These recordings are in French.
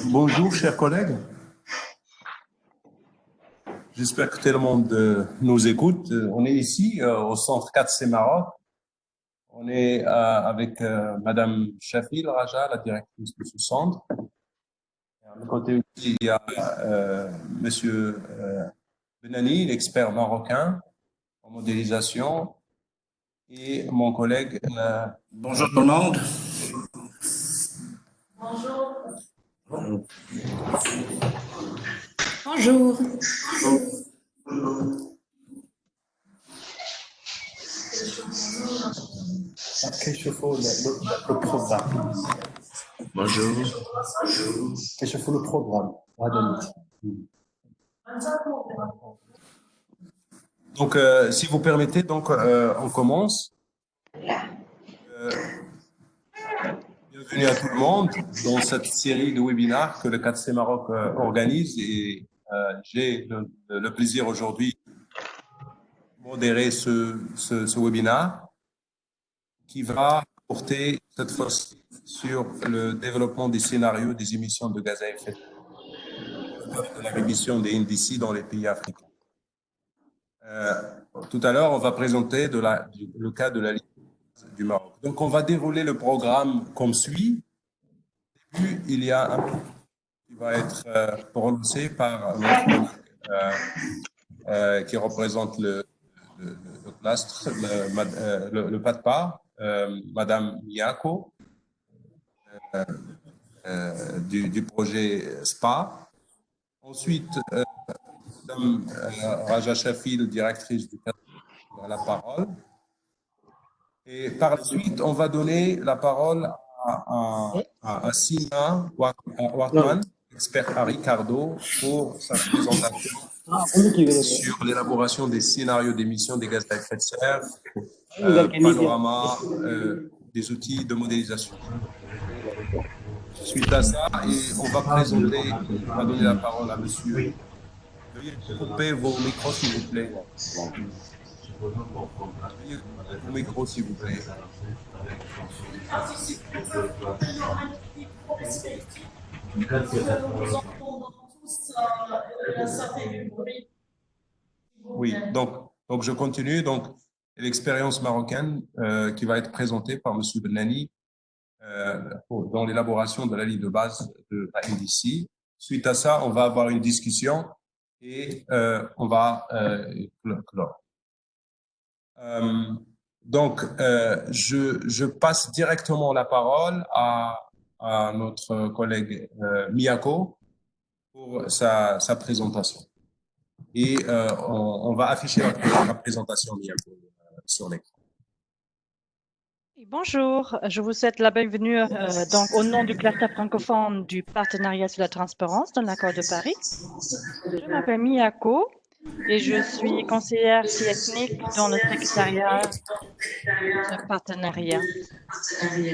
Bonjour, chers collègues. J'espère que tout le monde nous écoute. On est ici au centre 4C Maroc. On est avec Madame Shafil Raja, la directrice de ce centre. À mon côté aussi, il y a Monsieur Benani, l'expert marocain en modélisation, et mon collègue. Bonjour tout le monde. Bonjour. Bonjour. Le programme. Bonjour. Le programme. Donc, si vous permettez, donc, on commence. Bienvenue à tout le monde dans cette série de webinaires que le 4C Maroc organise, et j'ai le plaisir aujourd'hui de modérer ce webinaire qui va porter cette fois-ci sur le développement des scénarios des émissions de gaz à effet de serre, de la réduction des NDC dans les pays africains. Tout à l'heure, on va présenter le cas de la ligne du Maroc. Donc, on va dérouler le programme comme suit. Au début, il y a un qui va être prononcé par notre collègue qui représente le clastre, le PATPA, Madame Miyako, du projet SPA. Ensuite, Madame Raja Shafil, directrice du cadre, a la parole. Et par la suite, on va donner la parole à Sina Wartman, expert à Ricardo, pour sa présentation sur l'élaboration des scénarios d'émissions des gaz à effet de serre, panorama des outils de modélisation. Suite à ça, on va donner la parole à monsieur. Veuillez couper vos micros, s'il vous plaît. Veuillez couper vos micros, s'il vous plaît. Oui, donc je continue. Donc, l'expérience marocaine qui va être présentée par M. Benani dans l'élaboration de la ligne de base de la NDC. Suite à ça, on va avoir une discussion et on va clore. Donc, je passe directement la parole à notre collègue Miyako pour sa présentation. Et on va afficher la présentation Miyako sur l'écran. Bonjour, je vous souhaite la bienvenue donc au nom du cluster francophone du partenariat sur la transparence dans l'accord de Paris. Je m'appelle Miyako et je suis conseillère technique dans le secrétariat de ce partenariat.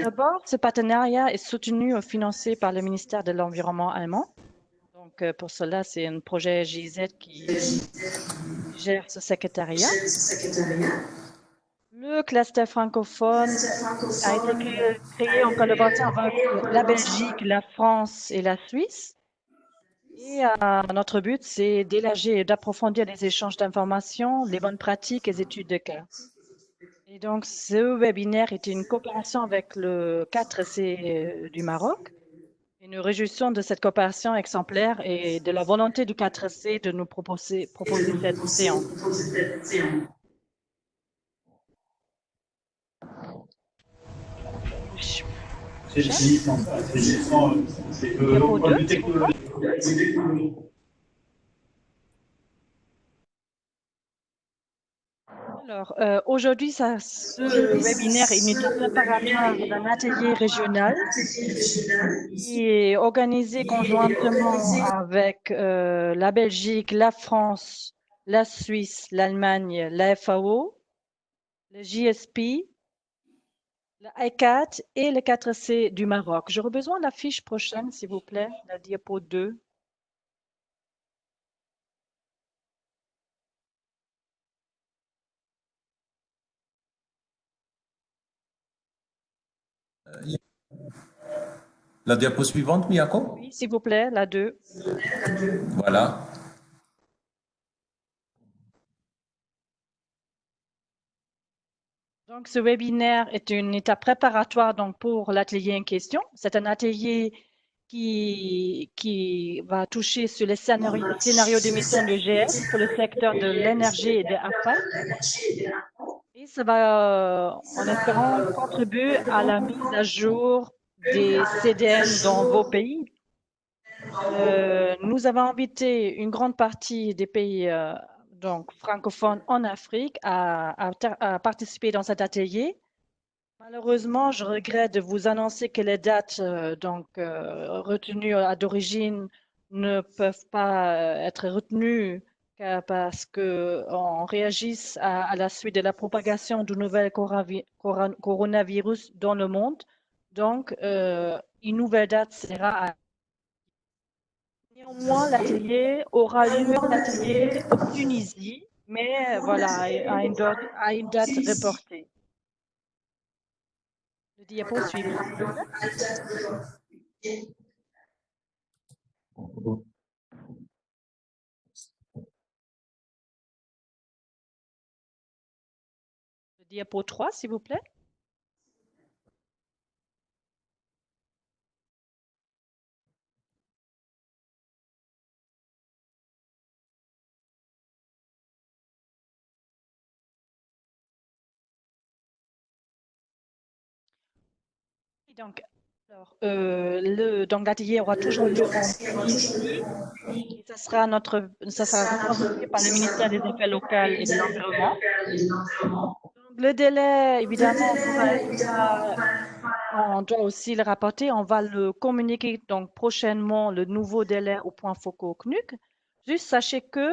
D'abord, ce partenariat est soutenu ou financé par le ministère de l'Environnement allemand. Donc, pour cela, c'est un projet GIZ qui gère ce secrétariat. Le cluster francophone a été créé en collaboration avec la Belgique, la France et la Suisse. Et notre but, c'est d'élargir et d'approfondir les échanges d'informations, les bonnes pratiques et les études de cas. Et donc, ce webinaire était une coopération avec le 4C du Maroc. Et nous réjouissons de cette coopération exemplaire et de la volonté du 4C de nous proposer cette séance. Alors, aujourd'hui, ce webinaire est une étape préparatoire d'un atelier régional qui est organisé conjointement avec la Belgique, la France, la Suisse, l'Allemagne, la FAO, le JSP, le ICAT et le 4C du Maroc. J'aurais besoin de la fiche prochaine, s'il vous plaît, la diapo 2. La diapo suivante, Miyako? Oui, s'il vous plaît, la 2. Voilà. Donc, ce webinaire est une étape préparatoire donc, pour l'atelier en question. C'est un atelier qui va toucher sur les scénarios d'émission de GS pour le secteur de l'énergie et des affaires. Et ça va, en espérant, contribuer à la mise à jour des CDM dans vos pays. Nous avons invité une grande partie des pays donc, francophones en Afrique à participer dans cet atelier. Malheureusement, je regrette de vous annoncer que les dates retenues d'origine ne peuvent pas être retenues parce qu'on réagisse à la suite de la propagation du nouvel coronavirus dans le monde. Donc, une nouvelle date sera à... Néanmoins, l'atelier aura lieu en Tunisie, mais voilà, à une date reportée. Le diapo suivant. Le diapo 3, s'il vous plaît. Donc, l'atelier aura toujours lieu en Tunisie et ça sera représenté par le ministère des Affaires locales et de l'Environnement. Le délai, évidemment, on doit aussi le rapporter. On va le communiquer donc prochainement, le nouveau délai au point focaux au CNUC. Juste sachez que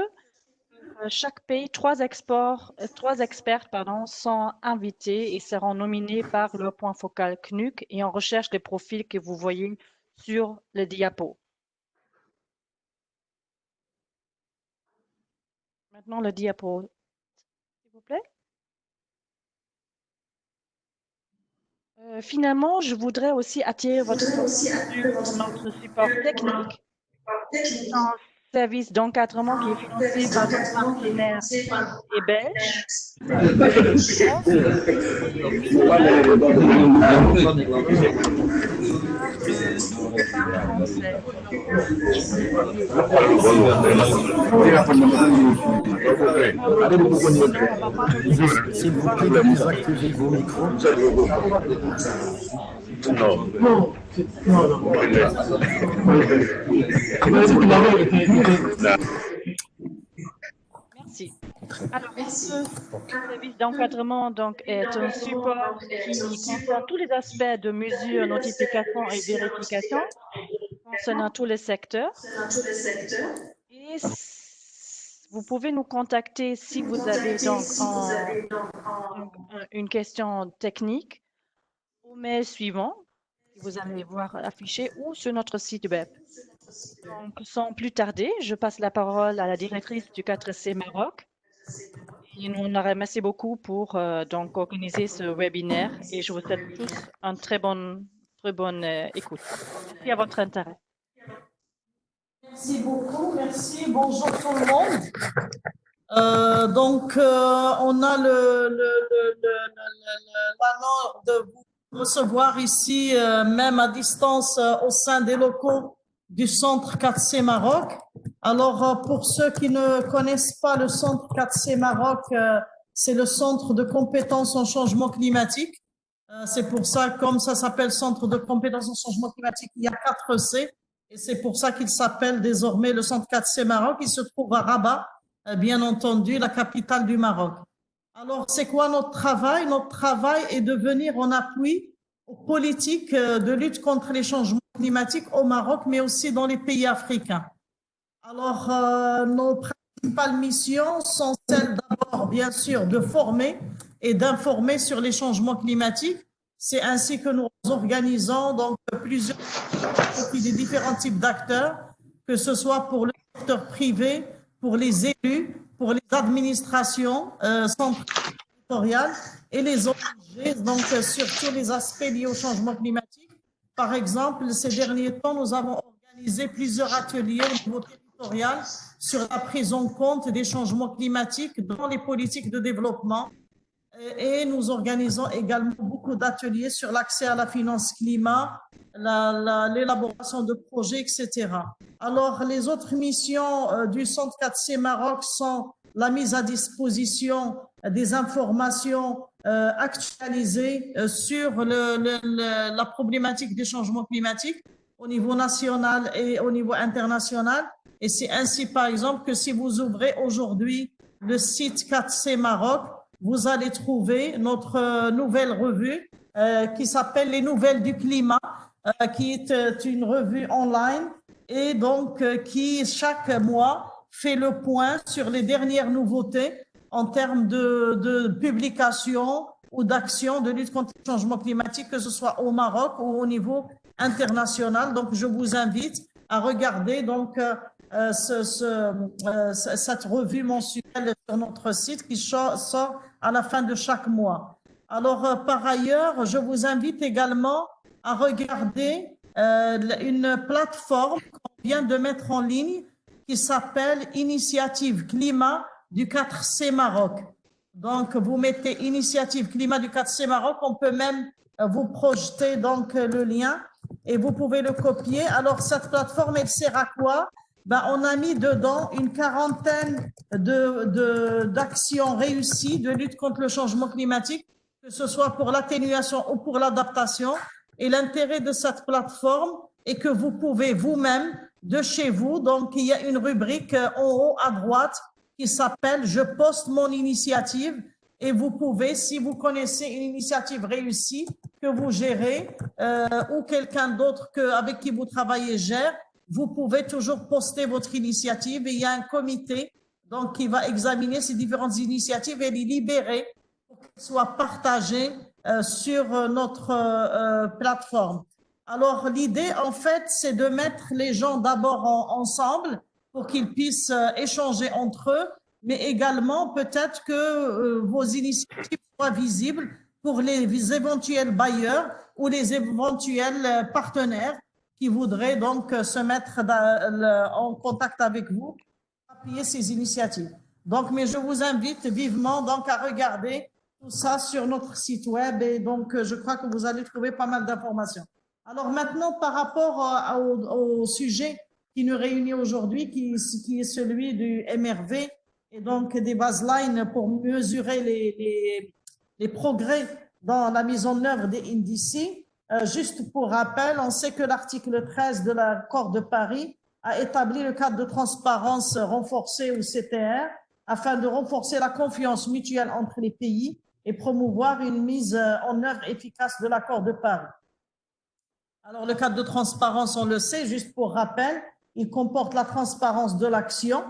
chaque pays, trois experts sont invités et seront nominés par le point focal CNUC et on recherche les profils que vous voyez sur le diapo. Maintenant, le diapo, s'il vous plaît. Finalement, je voudrais aussi attirer votre attention sur notre support technique. C'est un service d'encadrement qui est financé par nos partenaires et belges. S'il vous plaît, de désactiver vos micros. Non. Merci. Alors, ce service d'encadrement est un support qui concerne tous les aspects de mesures, notification et vérification concernant tous les secteurs. Et vous pouvez nous contacter si vous avez donc une question technique au mail suivant que vous allez voir affiché ou sur notre site web. Donc, sans plus tarder, je passe la parole à la directrice du 4C Maroc. Et nous la remercie beaucoup pour donc organiser ce webinaire et je vous souhaite tous une très bonne écoute. Merci à votre intérêt. Merci beaucoup, merci. Bonjour tout le monde. On a l'honneur de vous recevoir ici, même à distance, au sein des locaux du Centre 4C Maroc. Alors, pour ceux qui ne connaissent pas le Centre 4C Maroc, c'est le Centre de compétences en changement climatique. C'est pour ça, comme ça s'appelle Centre de compétences en changement climatique, il y a 4 C. Et c'est pour ça qu'il s'appelle désormais le Centre 4C Maroc. Il se trouve à Rabat, bien entendu, la capitale du Maroc. Alors, c'est quoi notre travail? Notre travail est de venir en appui aux politiques de lutte contre les changements climatiques au Maroc, mais aussi dans les pays africains. Alors, nos principales missions sont celles d'abord, bien sûr, de former et d'informer sur les changements climatiques. C'est ainsi que nous organisons donc plusieurs des différents types d'acteurs, que ce soit pour le secteur privé, pour les élus, pour les administrations centrales territoriales et les ONG, donc sur tous les aspects liés au changement climatique, Par exemple, ces derniers temps, nous avons organisé plusieurs ateliers au niveau territorial sur la prise en compte des changements climatiques dans les politiques de développement. Et nous organisons également beaucoup d'ateliers sur l'accès à la finance climat, l'élaboration de projets, etc. Alors, les autres missions du Centre 4C Maroc sont la mise à disposition des informations actualisées sur la problématique du changement climatique au niveau national et au niveau international. Et c'est ainsi, par exemple, que si vous ouvrez aujourd'hui le site 4C Maroc, vous allez trouver notre nouvelle revue qui s'appelle Les Nouvelles du Climat, qui est une revue online et donc qui, chaque mois, fait le point sur les dernières nouveautés en termes de publication ou d'action de lutte contre le changement climatique, que ce soit au Maroc ou au niveau international. Donc, je vous invite à regarder donc cette revue mensuelle sur notre site qui sort à la fin de chaque mois. Alors, par ailleurs, je vous invite également à regarder une plateforme qu'on vient de mettre en ligne qui s'appelle Initiative Climat du 4C Maroc. Donc, vous mettez Initiative Climat du 4C Maroc, on peut même vous projeter donc le lien et vous pouvez le copier. Alors, cette plateforme, elle sert à quoi? Ben, on a mis dedans une quarantaine d'actions réussies de lutte contre le changement climatique, que ce soit pour l'atténuation ou pour l'adaptation. Et l'intérêt de cette plateforme est que vous pouvez vous-même, de chez vous, donc il y a une rubrique en haut à droite qui s'appelle « Je poste mon initiative » et vous pouvez, si vous connaissez une initiative réussie que vous gérez ou quelqu'un d'autre avec qui vous travaillez gère, vous pouvez toujours poster votre initiative et il y a un comité donc, qui va examiner ces différentes initiatives et les libérer pour qu'elles soient partagées sur notre plateforme. Alors, l'idée, en fait, c'est de mettre les gens d'abord ensemble pour qu'ils puissent échanger entre eux, mais également peut-être que vos initiatives soient visibles pour les éventuels bailleurs ou les éventuels partenaires qui voudraient donc se mettre en contact avec vous, appuyer ces initiatives. Donc, mais je vous invite vivement donc à regarder tout ça sur notre site web et donc je crois que vous allez trouver pas mal d'informations. Alors maintenant, par rapport au sujet qui nous réunit aujourd'hui, qui est celui du MRV et donc des baselines pour mesurer les progrès dans la mise en œuvre des indices. Juste pour rappel, on sait que l'article 13 de l'accord de Paris a établi le cadre de transparence renforcé ou CTR afin de renforcer la confiance mutuelle entre les pays et promouvoir une mise en œuvre efficace de l'accord de Paris. Alors, le cadre de transparence, on le sait, juste pour rappel, il comporte la transparence de l'action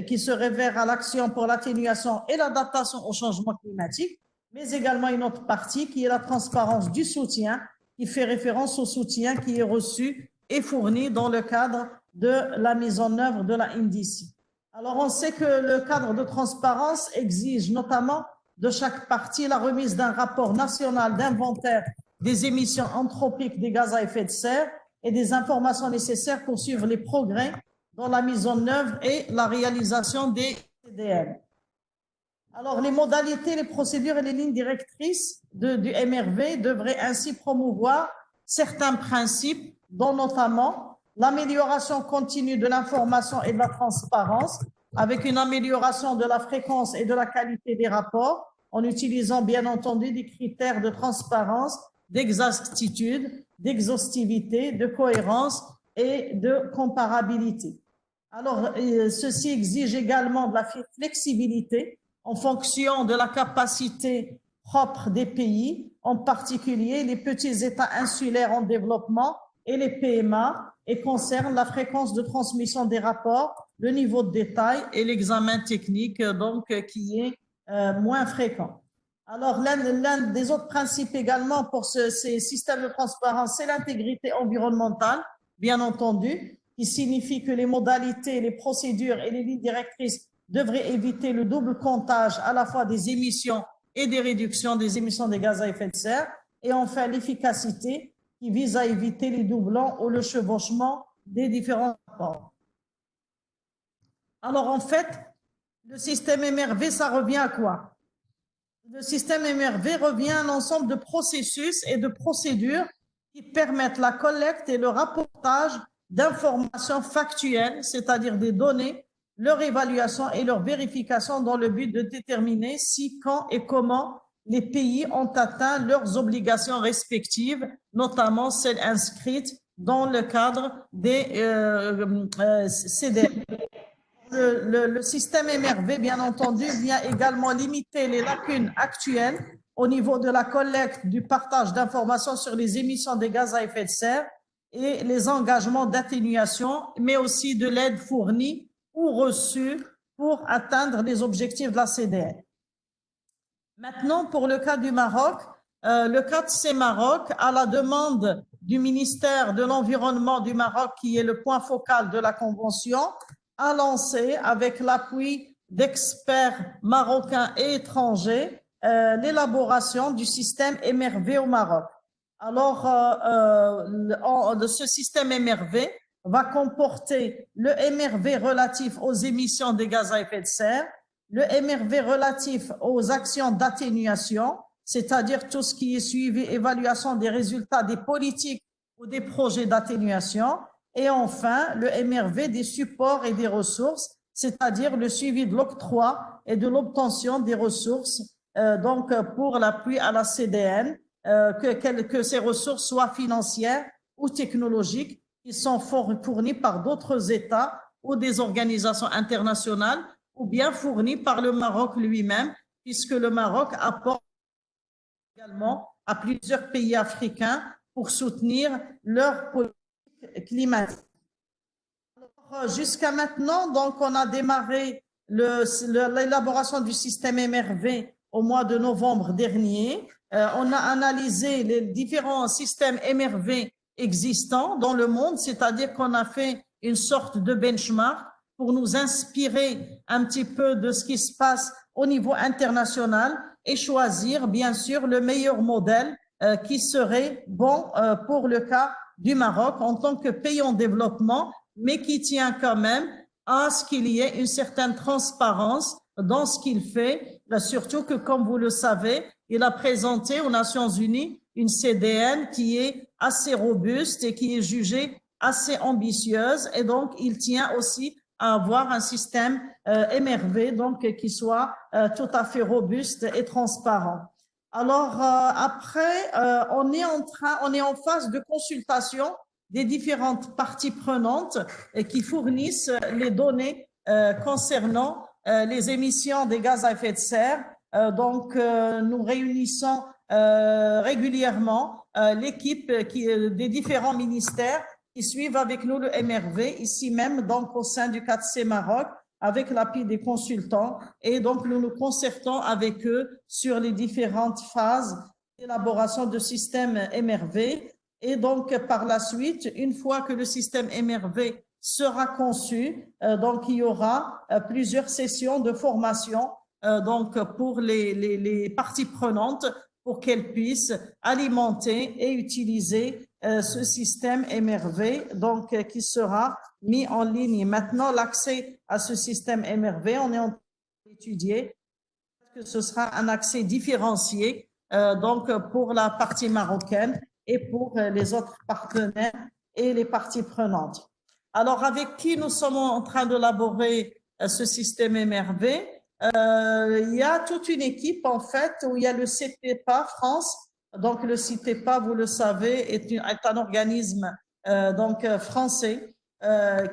qui se réfère à l'action pour l'atténuation et l'adaptation au changement climatique, mais également une autre partie qui est la transparence du soutien, qui fait référence au soutien qui est reçu et fourni dans le cadre de la mise en œuvre de la NDC. Alors, on sait que le cadre de transparence exige notamment de chaque partie la remise d'un rapport national d'inventaire des émissions anthropiques des gaz à effet de serre et des informations nécessaires pour suivre les progrès dans la mise en œuvre et la réalisation des CDM. Alors, les modalités, les procédures et les lignes directrices du MRV devraient ainsi promouvoir certains principes, dont notamment l'amélioration continue de l'information et de la transparence, avec une amélioration de la fréquence et de la qualité des rapports, en utilisant bien entendu des critères de transparence, d'exactitude, d'exhaustivité, de cohérence et de comparabilité. Alors, ceci exige également de la flexibilité en fonction de la capacité propre des pays, en particulier les petits États insulaires en développement et les PMA, et concerne la fréquence de transmission des rapports, le niveau de détail et l'examen technique donc qui est moins fréquent. Alors, l'un des autres principes également pour ces systèmes de transparence, c'est l'intégrité environnementale, bien entendu, qui signifie que les modalités, les procédures et les lignes directrices devraient éviter le double comptage à la fois des émissions et des réductions des émissions de gaz à effet de serre. Et enfin, l'efficacité, qui vise à éviter les doublons ou le chevauchement des différents rapports. Alors, en fait, le système MRV, ça revient à quoi? Le système MRV revient à un ensemble de processus et de procédures qui permettent la collecte et le rapportage d'informations factuelles, c'est-à-dire des données, leur évaluation et leur vérification dans le but de déterminer si, quand et comment les pays ont atteint leurs obligations respectives, notamment celles inscrites dans le cadre des CDR. Le système MRV, bien entendu, vient également limiter les lacunes actuelles au niveau de la collecte, du partage d'informations sur les émissions de gaz à effet de serre et les engagements d'atténuation, mais aussi de l'aide fournie ou reçue pour atteindre les objectifs de la CDR. Maintenant, pour le cas du Maroc, le CATC Maroc, à la demande du ministère de l'Environnement du Maroc, qui est le point focal de la Convention, a lancé, avec l'appui d'experts marocains et étrangers, l'élaboration du système MRV au Maroc. Alors, ce système MRV va comporter le MRV relatif aux émissions de gaz à effet de serre, le MRV relatif aux actions d'atténuation, c'est-à-dire tout ce qui est suivi, évaluation des résultats des politiques ou des projets d'atténuation, et enfin le MRV des supports et des ressources, c'est-à-dire le suivi de l'octroi et de l'obtention des ressources, donc pour l'appui à la CDN, que ces ressources soient financières ou technologiques, qui sont fournies par d'autres États ou des organisations internationales, ou bien fournies par le Maroc lui-même, puisque le Maroc apporte également à plusieurs pays africains pour soutenir leur politique climatique. Jusqu'à maintenant, donc, on a démarré l'élaboration du système MRV au mois de novembre dernier. On a analysé les différents systèmes MRV existants dans le monde, c'est-à-dire qu'on a fait une sorte de benchmark pour nous inspirer un petit peu de ce qui se passe au niveau international et choisir, bien sûr, le meilleur modèle qui serait bon pour le cas du Maroc en tant que pays en développement, mais qui tient quand même à ce qu'il y ait une certaine transparence dans ce qu'il fait, surtout que, comme vous le savez, il a présenté aux Nations Unies une CDN qui est assez robuste et qui est jugée assez ambitieuse, et donc il tient aussi à avoir un système MRV donc qui soit tout à fait robuste et transparent. Alors après, on est en phase de consultation des différentes parties prenantes qui fournissent les données concernant les émissions des gaz à effet de serre. Donc, nous réunissons régulièrement l'équipe des différents ministères qui suivent avec nous le MRV, ici même, donc au sein du CATC Maroc, avec l'appui des consultants. Et donc, nous nous concertons avec eux sur les différentes phases d'élaboration de système MRV. Et donc, par la suite, une fois que le système MRV sera conçu, donc il y aura plusieurs sessions de formation donc pour les parties prenantes pour qu'elles puissent alimenter et utiliser ce système MRV donc qui sera mis en ligne. Maintenant, l'accès à ce système MRV, on est en train d'étudier que ce sera un accès différencié donc pour la partie marocaine et pour les autres partenaires et les parties prenantes. Alors, avec qui nous sommes en train d'élaborer ce système MRV? Il y a toute une équipe, en fait, où il y a le CITEPA France. Donc, le CITEPA, vous le savez, est un organisme donc français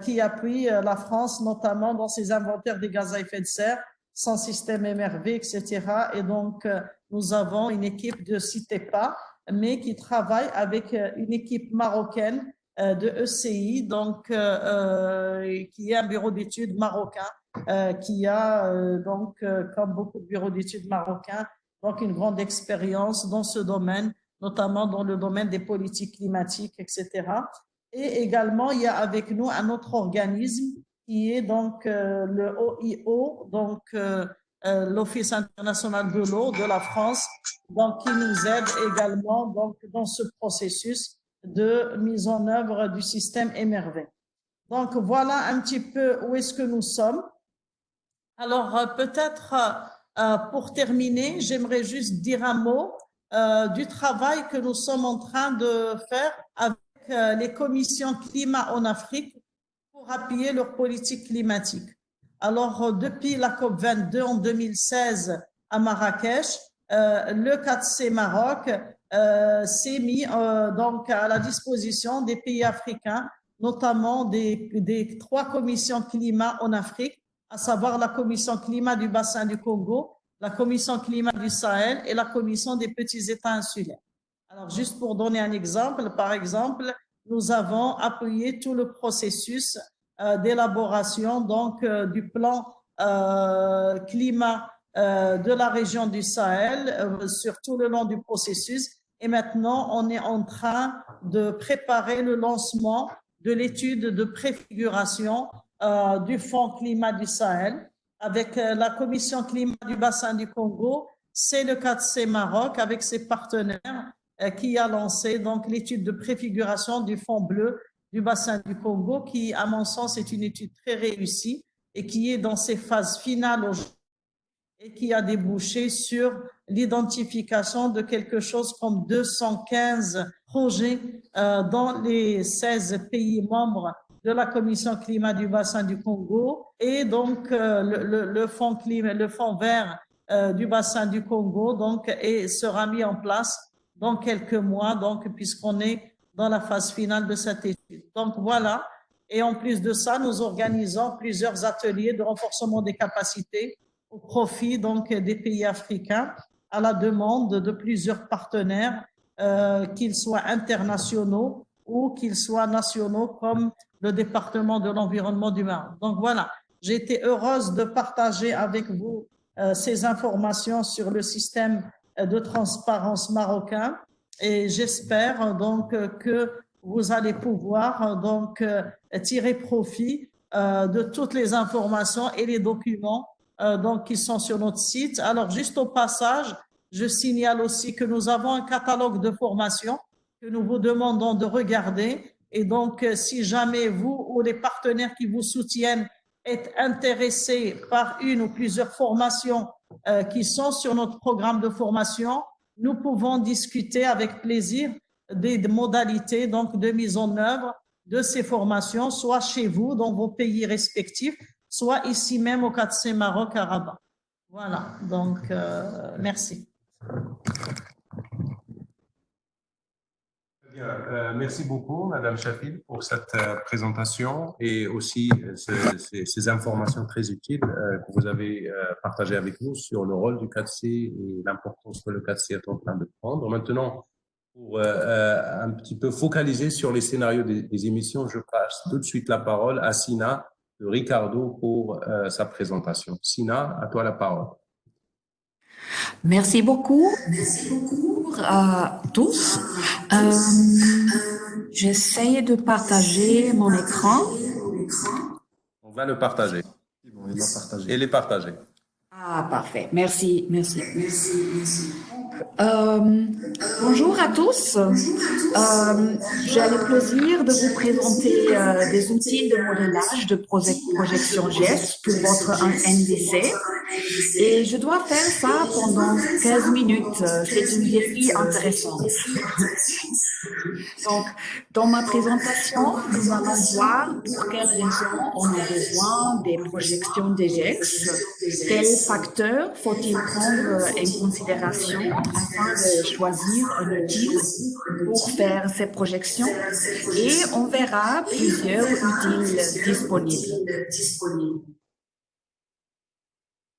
qui appuie la France, notamment dans ses inventaires des gaz à effet de serre, son système MRV, etc. Et donc, nous avons une équipe de CITEPA, mais qui travaille avec une équipe marocaine de ECI, donc qui est un bureau d'études marocain, qui a donc, comme beaucoup de bureaux d'études marocains, donc une grande expérience dans ce domaine, notamment dans le domaine des politiques climatiques, etc. Et également, il y a avec nous un autre organisme qui est donc le OIO, donc l'Office international de l'eau de la France, donc qui nous aide également donc dans ce processus de mise en œuvre du système Émerveille. Donc, voilà un petit peu où est-ce que nous sommes. Alors, peut-être pour terminer, j'aimerais juste dire un mot du travail que nous sommes en train de faire avec les commissions climat en Afrique pour appuyer leur politique climatique. Alors, depuis la COP22 en 2016 à Marrakech, le 4C Maroc s'est mis donc à la disposition des pays africains, notamment des 3 commissions climat en Afrique, à savoir la commission climat du bassin du Congo, la commission climat du Sahel et la commission des petits États insulaires. Alors, juste pour donner un exemple, par exemple, nous avons appuyé tout le processus d'élaboration donc du plan climat de la région du Sahel sur tout le long du processus. Et maintenant, on est en train de préparer le lancement de l'étude de préfiguration du Fonds climat du Sahel avec la commission climat du bassin du Congo. C'est le 4C Maroc avec ses partenaires qui a lancé donc l'étude de préfiguration du Fonds bleu du bassin du Congo, qui, à mon sens, est une étude très réussie et qui est dans ses phases finales aujourd'hui et qui a débouché sur l'identification de quelque chose comme 215 projets dans les 16 pays membres de la Commission climat du bassin du Congo et donc le fonds climat, le fonds vert du bassin du Congo donc et sera mis en place dans quelques mois donc puisqu'on est dans la phase finale de cette étude. Donc voilà, et en plus de ça, nous organisons plusieurs ateliers de renforcement des capacités au profit donc des pays africains à la demande de plusieurs partenaires, qu'ils soient internationaux ou qu'ils soient nationaux comme le département de l'environnement du Maroc. Donc voilà, j'ai été heureuse de partager avec vous ces informations sur le système de transparence marocain et j'espère donc que vous allez pouvoir donc tirer profit de toutes les informations et les documents donc qui sont sur notre site. Alors juste au passage, je signale aussi que nous avons un catalogue de formation que nous vous demandons de regarder. Et donc, si jamais vous ou les partenaires qui vous soutiennent êtes intéressés par une ou plusieurs formations qui sont sur notre programme de formation, nous pouvons discuter avec plaisir des modalités donc de mise en œuvre de ces formations, soit chez vous, dans vos pays respectifs, soit ici même au 4C Maroc à Rabat. Voilà, donc merci. Merci beaucoup, Madame Chafil, pour cette présentation et aussi ces informations très utiles que vous avez partagées avec nous sur le rôle du 4C et l'importance que le 4C est en train de prendre. Maintenant, pour un petit peu focaliser sur les scénarios des émissions, je passe tout de suite la parole à Sina de Ricardo pour sa présentation. Sina, à toi la parole. Merci beaucoup. À tous. J'essaie de partager mon écran. On va le partager. Bon, il est partagé. Et les partager. Ah, parfait. Merci. Bonjour à tous. J'ai le plaisir de vous présenter des outils de modélage de projection GES pour votre NDC. Et je dois faire ça pendant 15 minutes. C'est un défi intéressant. Donc, dans ma présentation, nous allons voir pour quelles raisons on a besoin des projections des GES, quels facteurs faut-il prendre en considération afin de choisir un outil pour faire ces projections, et on verra plusieurs outils disponibles.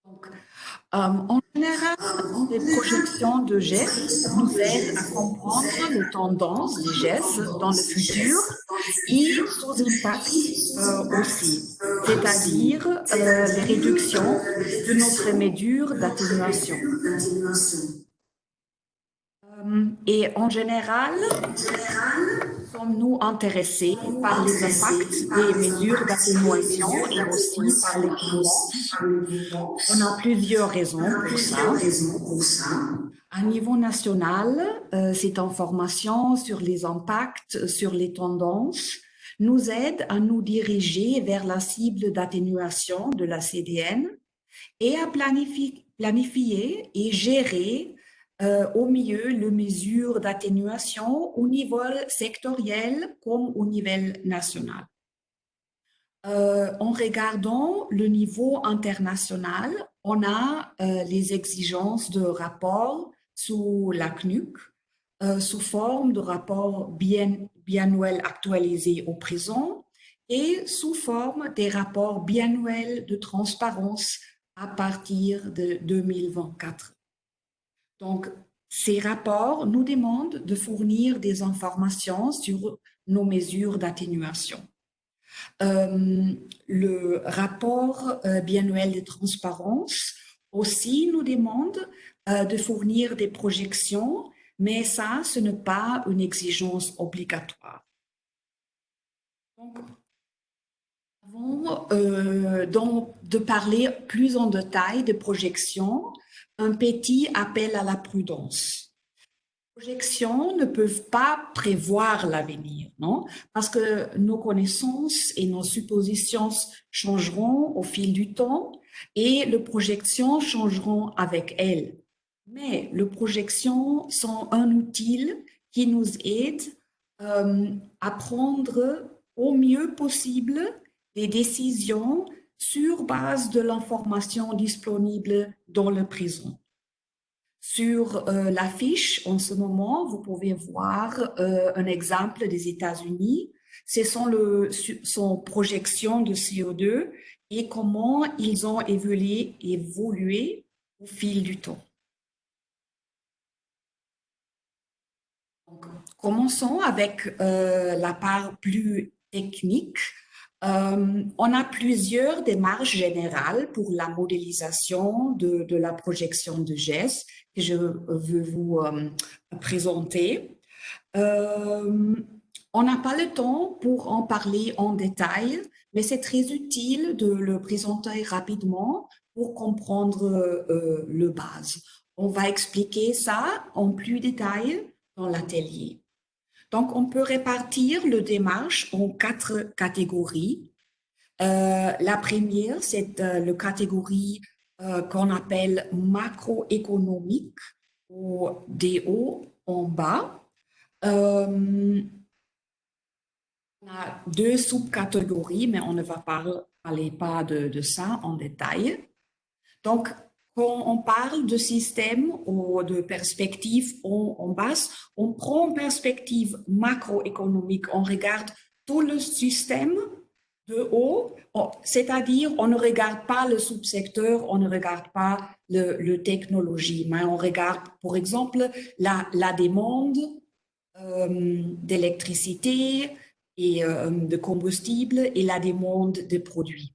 Donc, en général, les projections de GES nous aident à comprendre les tendances des GES dans le futur et son impact aussi, c'est-à-dire les réductions de notre mesure d'atténuation. Et en général, sommes-nous intéressés par les impacts des mesures d'atténuation et aussi par les coûts? On a plusieurs raisons pour ça. À niveau national, cette information sur les impacts, sur les tendances, nous aide à nous diriger vers la cible d'atténuation de la CDN et à planifier et gérer au mieux les mesures d'atténuation au niveau sectoriel comme au niveau national. En regardant le niveau international, on a les exigences de rapport sous la CNUC, sous forme de rapport biannuel actualisé au présent et sous forme des rapports biannuels de transparence à partir de 2024. Donc, ces rapports nous demandent de fournir des informations sur nos mesures d'atténuation. Le rapport biannuel de transparence aussi nous demande de fournir des projections, mais ça, ce n'est pas une exigence obligatoire. Donc, avant de parler plus en détail de projections, un petit appel à la prudence. Les projections ne peuvent pas prévoir l'avenir, non? Parce que nos connaissances et nos suppositions changeront au fil du temps et les projections changeront avec elles. Mais les projections sont un outil qui nous aide à prendre au mieux possible des décisions sur base de l'information disponible dans le présent. Sur l'affiche, en ce moment, vous pouvez voir un exemple des États-Unis. Ce sont projections de CO2 et comment ils ont évolué au fil du temps. Donc, commençons avec la part plus technique. On a plusieurs démarches générales pour la modélisation de la projection de GES que je veux vous présenter. On n'a pas le temps pour en parler en détail, mais c'est très utile de le présenter rapidement pour comprendre le base. On va expliquer ça en plus détail dans l'atelier. Donc, on peut répartir le démarche en 4 catégories. La première, c'est la catégorie qu'on appelle macroéconomique, ou DO en bas. On a 2 sous-catégories, mais on ne va parler pas de ça en détail. Donc, quand on parle de système ou de perspective en basse, on prend une perspective macroéconomique, on regarde tout le système de haut, c'est-à-dire on ne regarde pas le sous-secteur, on ne regarde pas le technologie, mais on regarde, par exemple, la demande d'électricité et de combustible et la demande de produits.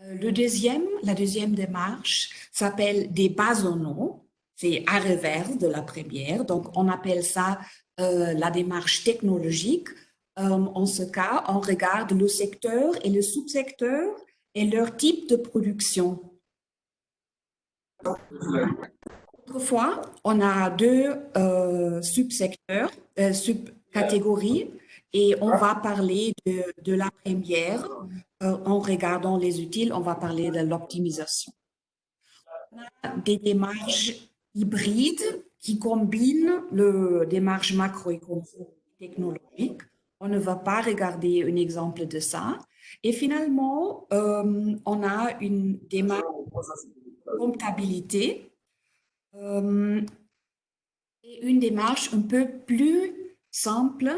La deuxième démarche s'appelle des basonnants, c'est à revers de la première, donc on appelle ça la démarche technologique. En ce cas, on regarde le secteur et le sous-secteur et leur type de production. Autrefois, on a 2 subsecteurs, subcatégories, et on va parler de la première. En regardant les utiles, on va parler de l'optimisation. On a des démarches hybrides qui combinent les démarches macroéconomiques et technologiques. On ne va pas regarder un exemple de ça. Et finalement, on a une démarche de comptabilité et une démarche un peu plus simple,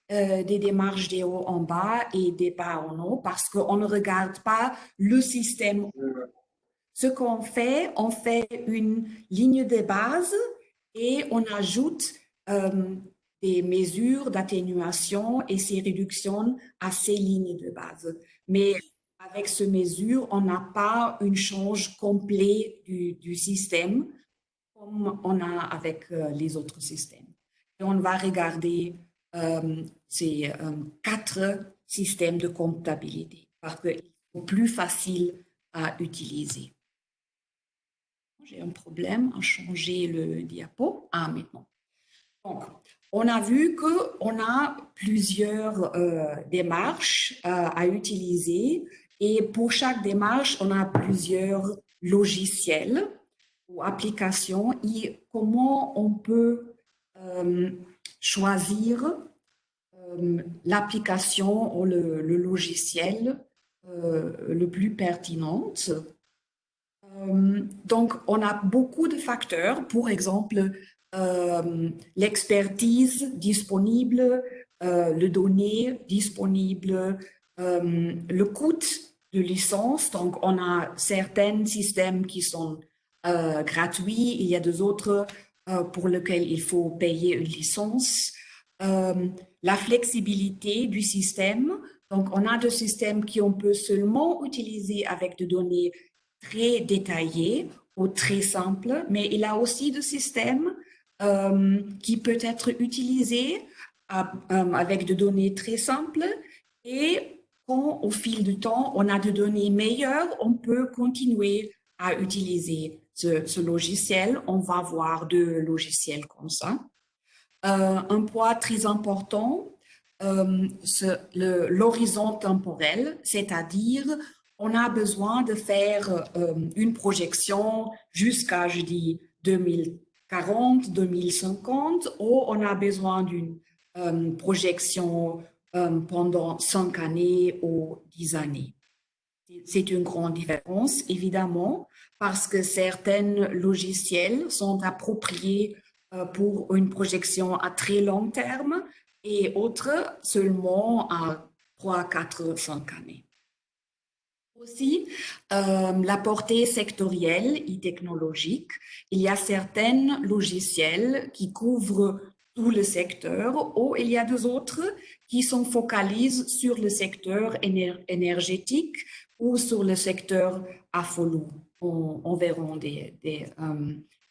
des démarches des hauts en bas et des bas en haut, parce qu'on ne regarde pas le système. Ce qu'on fait, on fait une ligne de base et on ajoute des mesures d'atténuation et ces réductions à ces lignes de base. Mais avec ces mesures, on n'a pas un change complet du système comme on a avec les autres systèmes. Et on va regarder ces 4 systèmes de comptabilité parce qu'ils sont plus faciles à utiliser. J'ai un problème à changer le diapo. Ah, maintenant. Donc, on a vu qu'on a plusieurs démarches à utiliser et pour chaque démarche, on a plusieurs logiciels ou applications et comment on peut choisir l'application ou le logiciel le plus pertinent. Donc, on a beaucoup de facteurs, par exemple, l'expertise disponible, le données disponible, le coût de licence. Donc, on a certains systèmes qui sont gratuits, il y a des autres pour lesquels il faut payer une licence. La flexibilité du système. Donc, on a des systèmes qu'on peut seulement utiliser avec des données très détaillées ou très simples, mais il y a aussi des systèmes qui peuvent être utilisés avec des données très simples et quand au fil du temps, on a des données meilleures, on peut continuer à utiliser ce logiciel. On va voir deux logiciels comme ça. Un point très important, l'horizon temporel, c'est-à-dire on a besoin de faire une projection jusqu'à, je dis, 2040, 2050, ou on a besoin d'une projection pendant 5 années ou 10 années. C'est une grande différence, évidemment, parce que certains logiciels sont appropriés pour une projection à très long terme et autres seulement à 3, 4, 5 années. Aussi, la portée sectorielle et technologique. Il y a certains logiciels qui couvrent tout le secteur ou il y a des autres qui se focalisent sur le secteur énergétique ou sur le secteur AFOLU. On verra des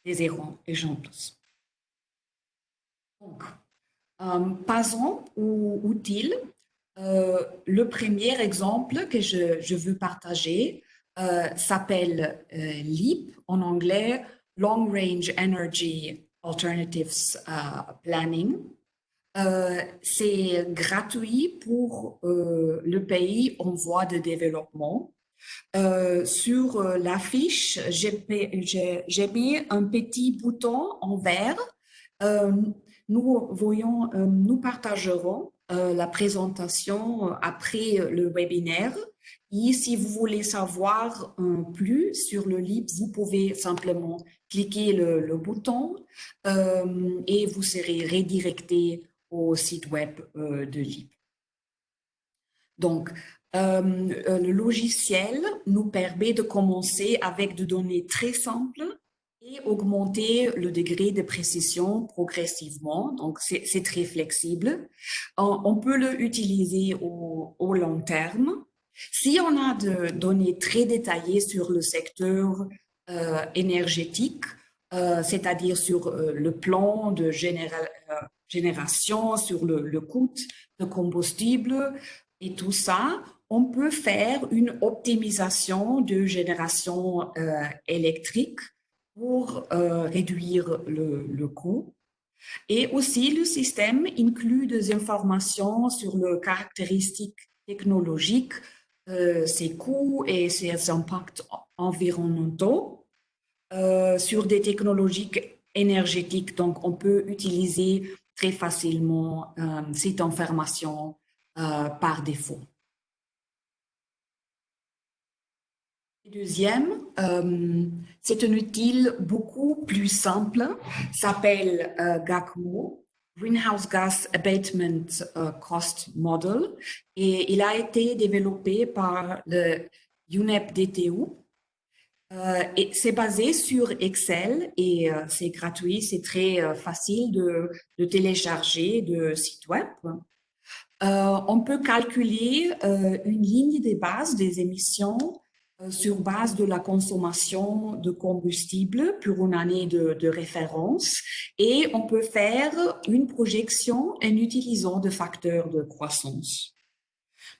exemples. Donc, passons aux outils. Le premier exemple que je veux partager s'appelle LEAP, en anglais, Long Range Energy Alternatives Planning. C'est gratuit pour le pays en voie de développement. Sur l'affiche, j'ai mis un petit bouton en vert. Nous partagerons la présentation après le webinaire. Et si vous voulez savoir plus sur le LEAP, vous pouvez simplement cliquer le bouton et vous serez redirecté au site web de LEAP. Donc, le logiciel nous permet de commencer avec des données très simples et augmenter le degré de précision progressivement. Donc, c'est très flexible. On peut l'utiliser au long terme. Si on a des données très détaillées sur le secteur énergétique, c'est-à-dire sur le plan de génération, sur le coût de combustible et tout ça, on peut faire une optimisation de génération électrique pour réduire le coût. Et aussi, le système inclut des informations sur les caractéristiques technologiques, ses coûts et ses impacts environnementaux sur des technologies énergétiques. Donc, on peut utiliser très facilement cette information par défaut. Deuxième, c'est un outil beaucoup plus simple, s'appelle GACMO, Greenhouse Gas Abatement Cost Model, et il a été développé par le UNEP-DTU. Et c'est basé sur Excel et c'est gratuit, c'est très facile de télécharger de site web. On peut calculer une ligne de base des émissions sur base de la consommation de combustible pour une année de référence et on peut faire une projection en utilisant des facteurs de croissance.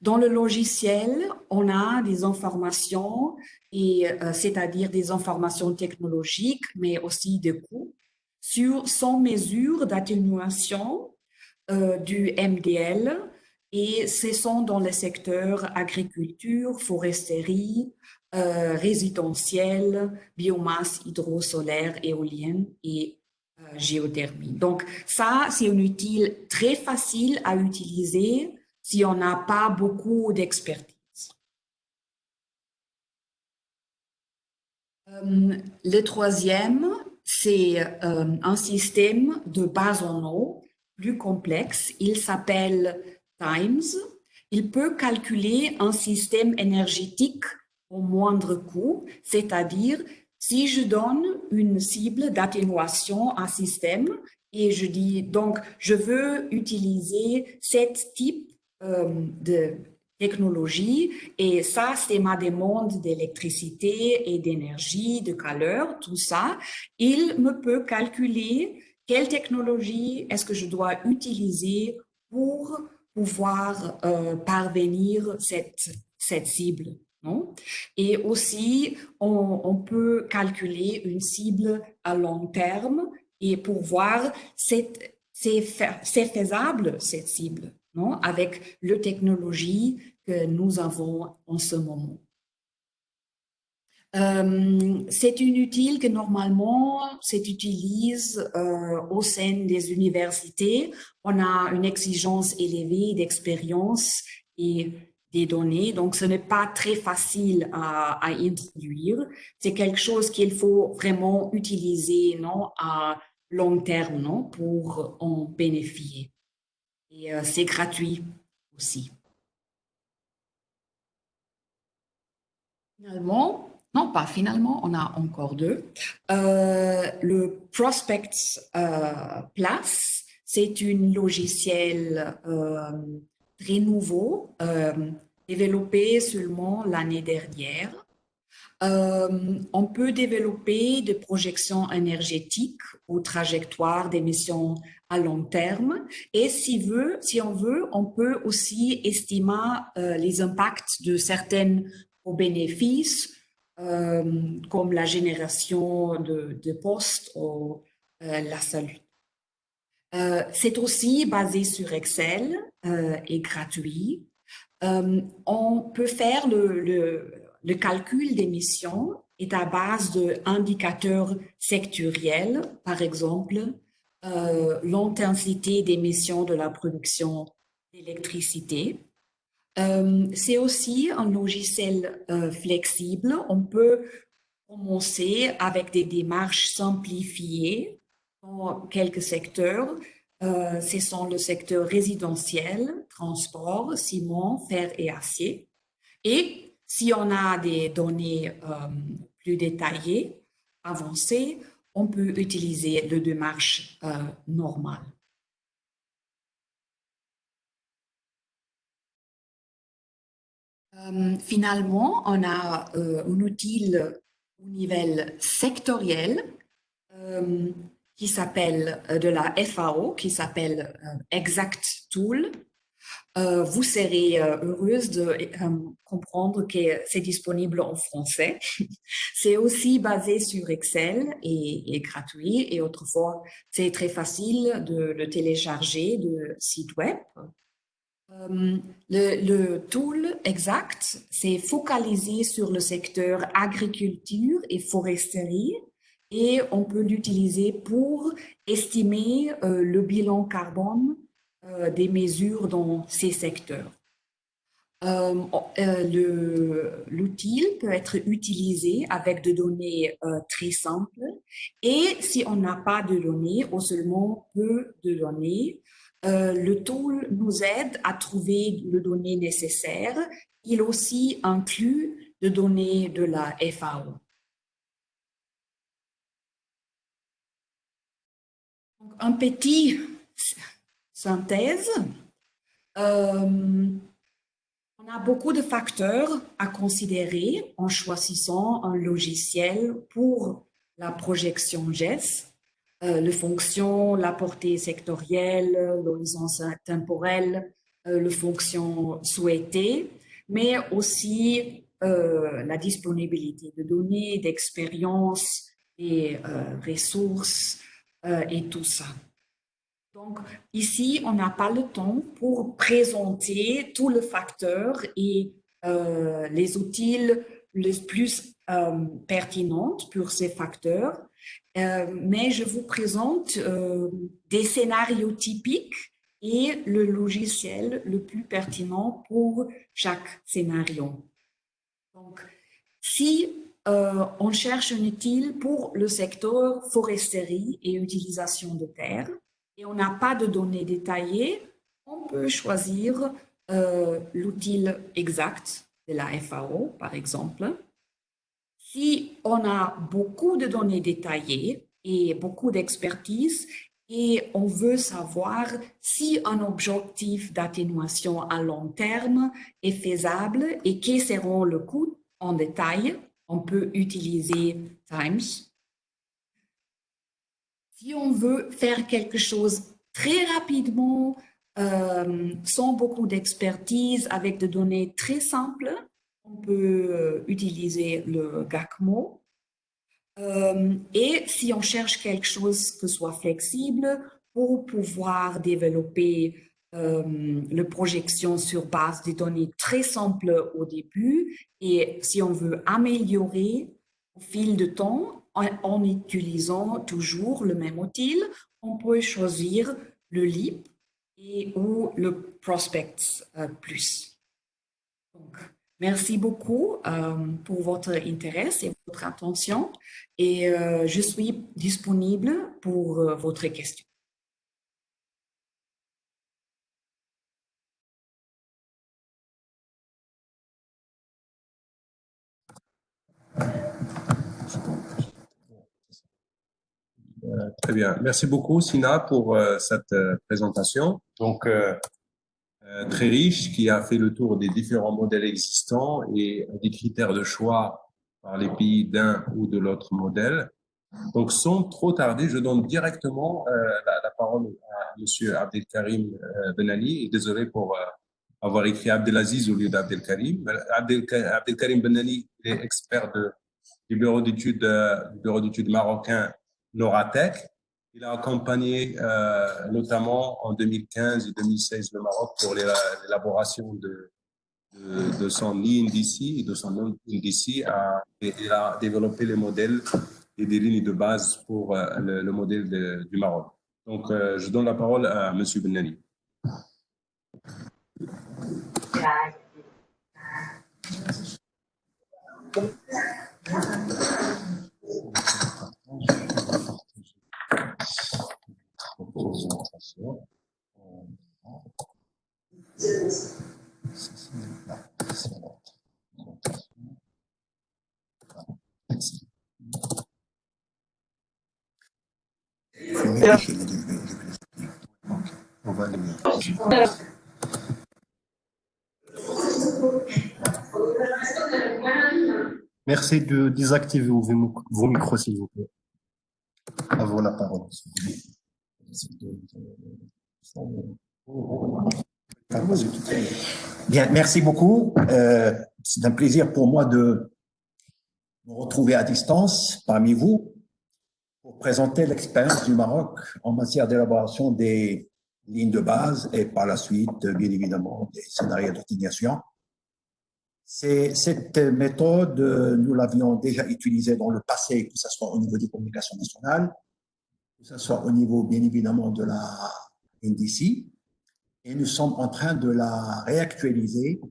Dans le logiciel, on a des informations, c'est-à-dire des informations technologiques, mais aussi de coûts, sans mesure d'atténuation du MDL, et ce sont dans les secteurs agriculture, foresterie, résidentiel, biomasse hydro-solaire, éolienne et géothermie. Donc ça, c'est un outil très facile à utiliser si on n'a pas beaucoup d'expertise. Le troisième, c'est un système de base en eau plus complexe. Il s'appelle TIMES. Il peut calculer un système énergétique au moindre coût, c'est-à-dire si je donne une cible d'atténuation à un système et je dis donc je veux utiliser cet type de technologie et ça c'est ma demande d'électricité et d'énergie, de chaleur, tout ça, il me peut calculer quelle technologie est-ce que je dois utiliser pour pouvoir parvenir cette cible. Non? Et aussi, on peut calculer une cible à long terme et pour voir c'est faisable cette cible, non? Avec la technologie que nous avons en ce moment. C'est une outil que normalement s'utilise au sein des universités. On a une exigence élevée d'expérience et des données, donc ce n'est pas très facile à introduire. C'est quelque chose qu'il faut vraiment utiliser, non, à long terme, non, pour en bénéficier. Et c'est gratuit aussi. Finalement, non, pas finalement, on a encore deux. Le Prospects Plus, c'est un logiciel très nouveau, développé seulement l'année dernière. On peut développer des projections énergétiques ou trajectoires d'émissions à long terme. Et si on veut, on peut aussi estimer les impacts de certaines bénéfices, comme la génération de postes ou la salut. C'est aussi basé sur Excel et gratuit. On peut faire le calcul d'émissions est à base d'indicateurs sectoriels, par exemple, l'intensité d'émissions de la production d'électricité. C'est aussi un logiciel flexible. On peut commencer avec des démarches simplifiées dans quelques secteurs. Ce sont le secteur résidentiel, transport, ciment, fer et acier. Et si on a des données plus détaillées, avancées, on peut utiliser le démarche normale. Finalement, on a un outil au niveau sectoriel qui s'appelle de la FAO, qui s'appelle Exact Tool. Vous serez heureuse de comprendre que c'est disponible en français. C'est aussi basé sur Excel et gratuit. Et autrefois, c'est très facile de le télécharger de site web. Le tool Exact, c'est focalisé sur le secteur agriculture et foresterie et on peut l'utiliser pour estimer le bilan carbone des mesures dans ces secteurs. L'outil peut être utilisé avec des données très simples et si on n'a pas de données ou seulement peu de données, le tool nous aide à trouver les données nécessaires. Il aussi inclut les données de la FAO. Donc, un petit synthèse. On a beaucoup de facteurs à considérer en choisissant un logiciel pour la projection GES. Les fonctions, la portée sectorielle, l'horizon temporel, le fonction souhaitée, mais aussi la disponibilité de données, d'expériences et ressources et tout ça. Donc, ici, on n'a pas le temps pour présenter tous les facteurs et les outils les plus pertinents pour ces facteurs, mais je vous présente des scénarios typiques et le logiciel le plus pertinent pour chaque scénario. Donc, si on cherche un outil pour le secteur foresterie et utilisation de terre, et on n'a pas de données détaillées, on peut choisir l'outil exact de la FAO, par exemple. Si on a beaucoup de données détaillées et beaucoup d'expertise, et on veut savoir si un objectif d'atténuation à long terme est faisable et quels seront les coûts en détail, on peut utiliser Times. Si on veut faire quelque chose très rapidement, sans beaucoup d'expertise, avec des données très simples, on peut utiliser le GACMO. Et si on cherche quelque chose qui soit flexible pour pouvoir développer la projection sur base des données très simples au début, et si on veut améliorer au fil du temps, en utilisant toujours le même outil, on peut choisir le LEAP ou le Prospects Plus. Donc, merci beaucoup pour votre intérêt et votre attention et je suis disponible pour votre question. Très bien. Merci beaucoup, Sina, pour cette présentation. Donc, très riche, qui a fait le tour des différents modèles existants et des critères de choix par les pays d'un ou de l'autre modèle. Donc, sans trop tarder, je donne directement la parole à Monsieur Abdelkarim Ben Ali. Et désolé pour avoir écrit Abdelaziz au lieu d'Abdelkarim. Abdelkarim Ben Ali est expert du bureau d'études marocain Noratec. Il a accompagné notamment en 2015 et 2016 le Maroc pour l'élaboration de son INDC et de son INDC. Il a développé les modèles et des lignes de base pour le modèle du Maroc. Donc, je donne la parole à M. Ben Ali. Merci de désactiver vos micros, s'il vous plaît. À vous la parole. Bien, merci beaucoup. C'est un plaisir pour moi de me retrouver à distance parmi vous pour présenter l'expérience du Maroc en matière d'élaboration des lignes de base et par la suite, bien évidemment, des scénarios d'optimisation. Cette méthode, nous l'avions déjà utilisée dans le passé, que ce soit au niveau des communications nationales, que ce soit au niveau, bien évidemment, de la NDC, et nous sommes en train de la réactualiser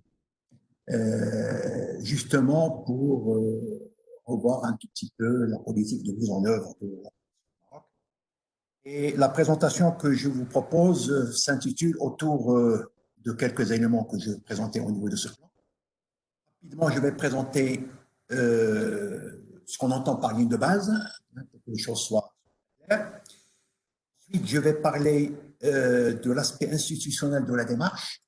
justement pour revoir un tout petit peu la politique de mise en œuvre de la Maroc. Et la présentation que je vous propose s'intitule autour de quelques éléments que je vais présenter au niveau de ce plan. Rapidement, je vais présenter ce qu'on entend par ligne de base, pour que les choses soient claires. Ensuite, je vais parler de l'aspect institutionnel de la démarche.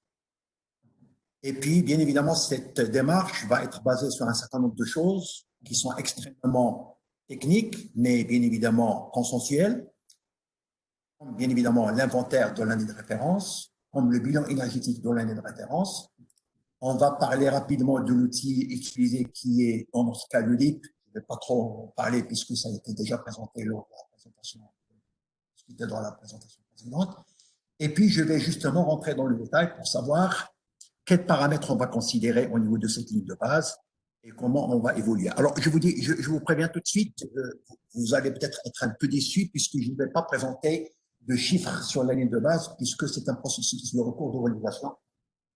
Et puis, bien évidemment, cette démarche va être basée sur un certain nombre de choses qui sont extrêmement techniques, mais bien évidemment consensuelles. Bien évidemment, l'inventaire de l'année de référence, comme le bilan énergétique de l'année de référence. On va parler rapidement de l'outil utilisé qui est, dans notre cas, le LIP. Je ne vais pas trop en parler puisque ça a été déjà présenté lors de la présentation, dans la présentation précédente. Et puis, je vais justement rentrer dans le détail pour savoir quels paramètres on va considérer au niveau de cette ligne de base et comment on va évoluer. Alors, je vous préviens tout de suite, vous allez peut-être être un peu déçus puisque je ne vais pas présenter de chiffres sur la ligne de base puisque c'est un processus de recours de validation.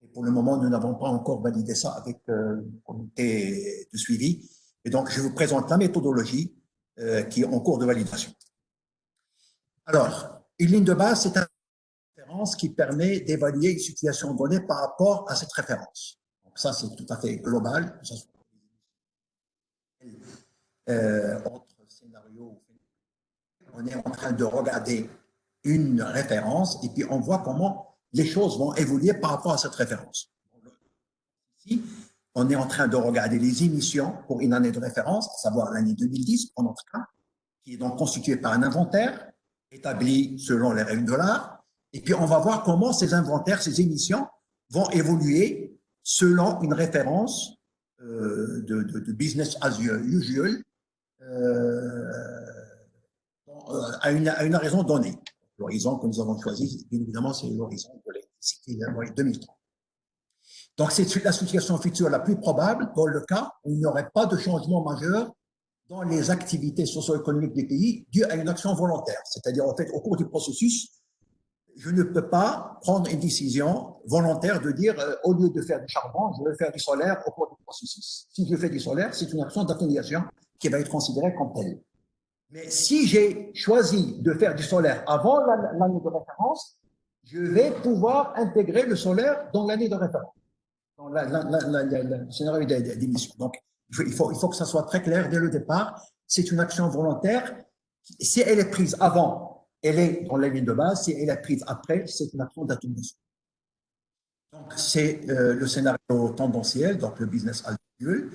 Et pour le moment, nous n'avons pas encore validé ça avec le comité de suivi. Et donc, je vous présente la méthodologie qui est en cours de validation. Alors, une ligne de base, c'est une référence qui permet d'évaluer une situation donnée par rapport à cette référence. Donc, ça, c'est tout à fait global. Autre scénario, on est en train de regarder une référence et puis on voit comment les choses vont évoluer par rapport à cette référence. Ici, on est en train de regarder les émissions pour une année de référence, à savoir l'année 2010 en notre cas, qui est donc constituée par un inventaire établi selon les règles de l'art. Et puis on va voir comment ces inventaires, ces émissions vont évoluer selon une référence de business as usual à une raison donnée. L'horizon que nous avons choisi, bien évidemment, c'est l'horizon de l'électricité 2030. Donc, c'est la situation future la plus probable dans le cas où il n'y aurait pas de changement majeur dans les activités socio-économiques des pays dues à une action volontaire. C'est-à-dire, en fait, au cours du processus, je ne peux pas prendre une décision volontaire de dire, au lieu de faire du charbon, je vais faire du solaire au cours du processus. Si je fais du solaire, c'est une action d'atténuation qui va être considérée comme telle. Mais si j'ai choisi de faire du solaire avant l'année de référence, je vais pouvoir intégrer le solaire dans l'année de référence, dans le scénario d'émission. Donc, il faut que ça soit très clair dès le départ. C'est une action volontaire. Si elle est prise avant, elle est dans la ligne de base. Si elle est prise après, c'est une action d'atténuation. Donc, c'est le scénario tendanciel, donc le business as usual.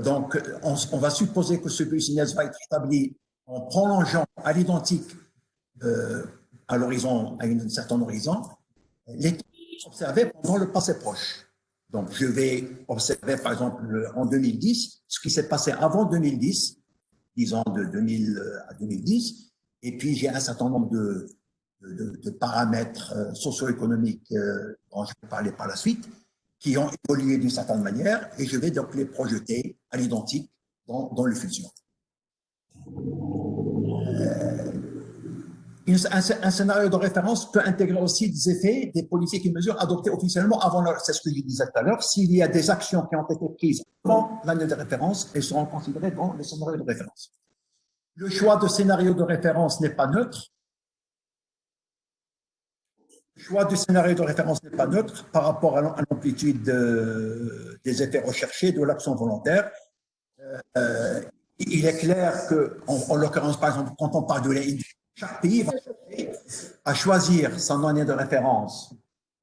Donc, on va supposer que ce business va être établi en prolongeant à l'identique à l'horizon, à un certain horizon, les observés pendant le passé proche. Donc, je vais observer, par exemple, en 2010, ce qui s'est passé avant 2010, disons de 2000 à 2010, et puis j'ai un certain nombre de paramètres socio-économiques dont je vais parler par la suite, qui ont évolué d'une certaine manière, et je vais donc les projeter à l'identique dans le futur. Un scénario de référence peut intégrer aussi des effets, des politiques et mesures adoptées officiellement avant c'est ce que je disais tout à l'heure. S'il y a des actions qui ont été prises avant l'année de référence, elles seront considérées dans les scénarios de référence. Le choix de scénario de référence n'est pas neutre. Le choix du scénario de référence n'est pas neutre par rapport à l'amplitude des effets recherchés de l'action volontaire. Il est clair que, en l'occurrence, par exemple, quand on parle de l'industrie, chaque pays va chercher à choisir son année de référence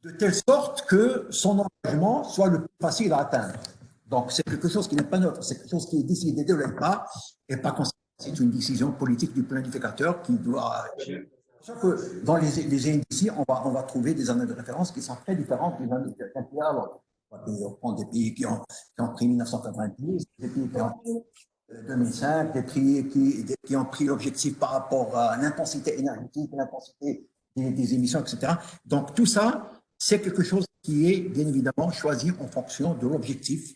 de telle sorte que son engagement soit le plus facile à atteindre. Donc, c'est quelque chose qui n'est pas neutre, c'est quelque chose qui est décidé dès le départ et pas considéré. C'est une décision politique du planificateur qui doit. C'est pour ça que dans les indices, on va trouver des années de référence qui sont très différentes des années d'un pays à l'autre. On prend des pays qui ont pris 1990, des pays qui ont pris 2005, des pays qui ont pris l'objectif par rapport à l'intensité énergétique, l'intensité des émissions, etc. Donc, tout ça, c'est quelque chose qui est bien évidemment choisi en fonction de l'objectif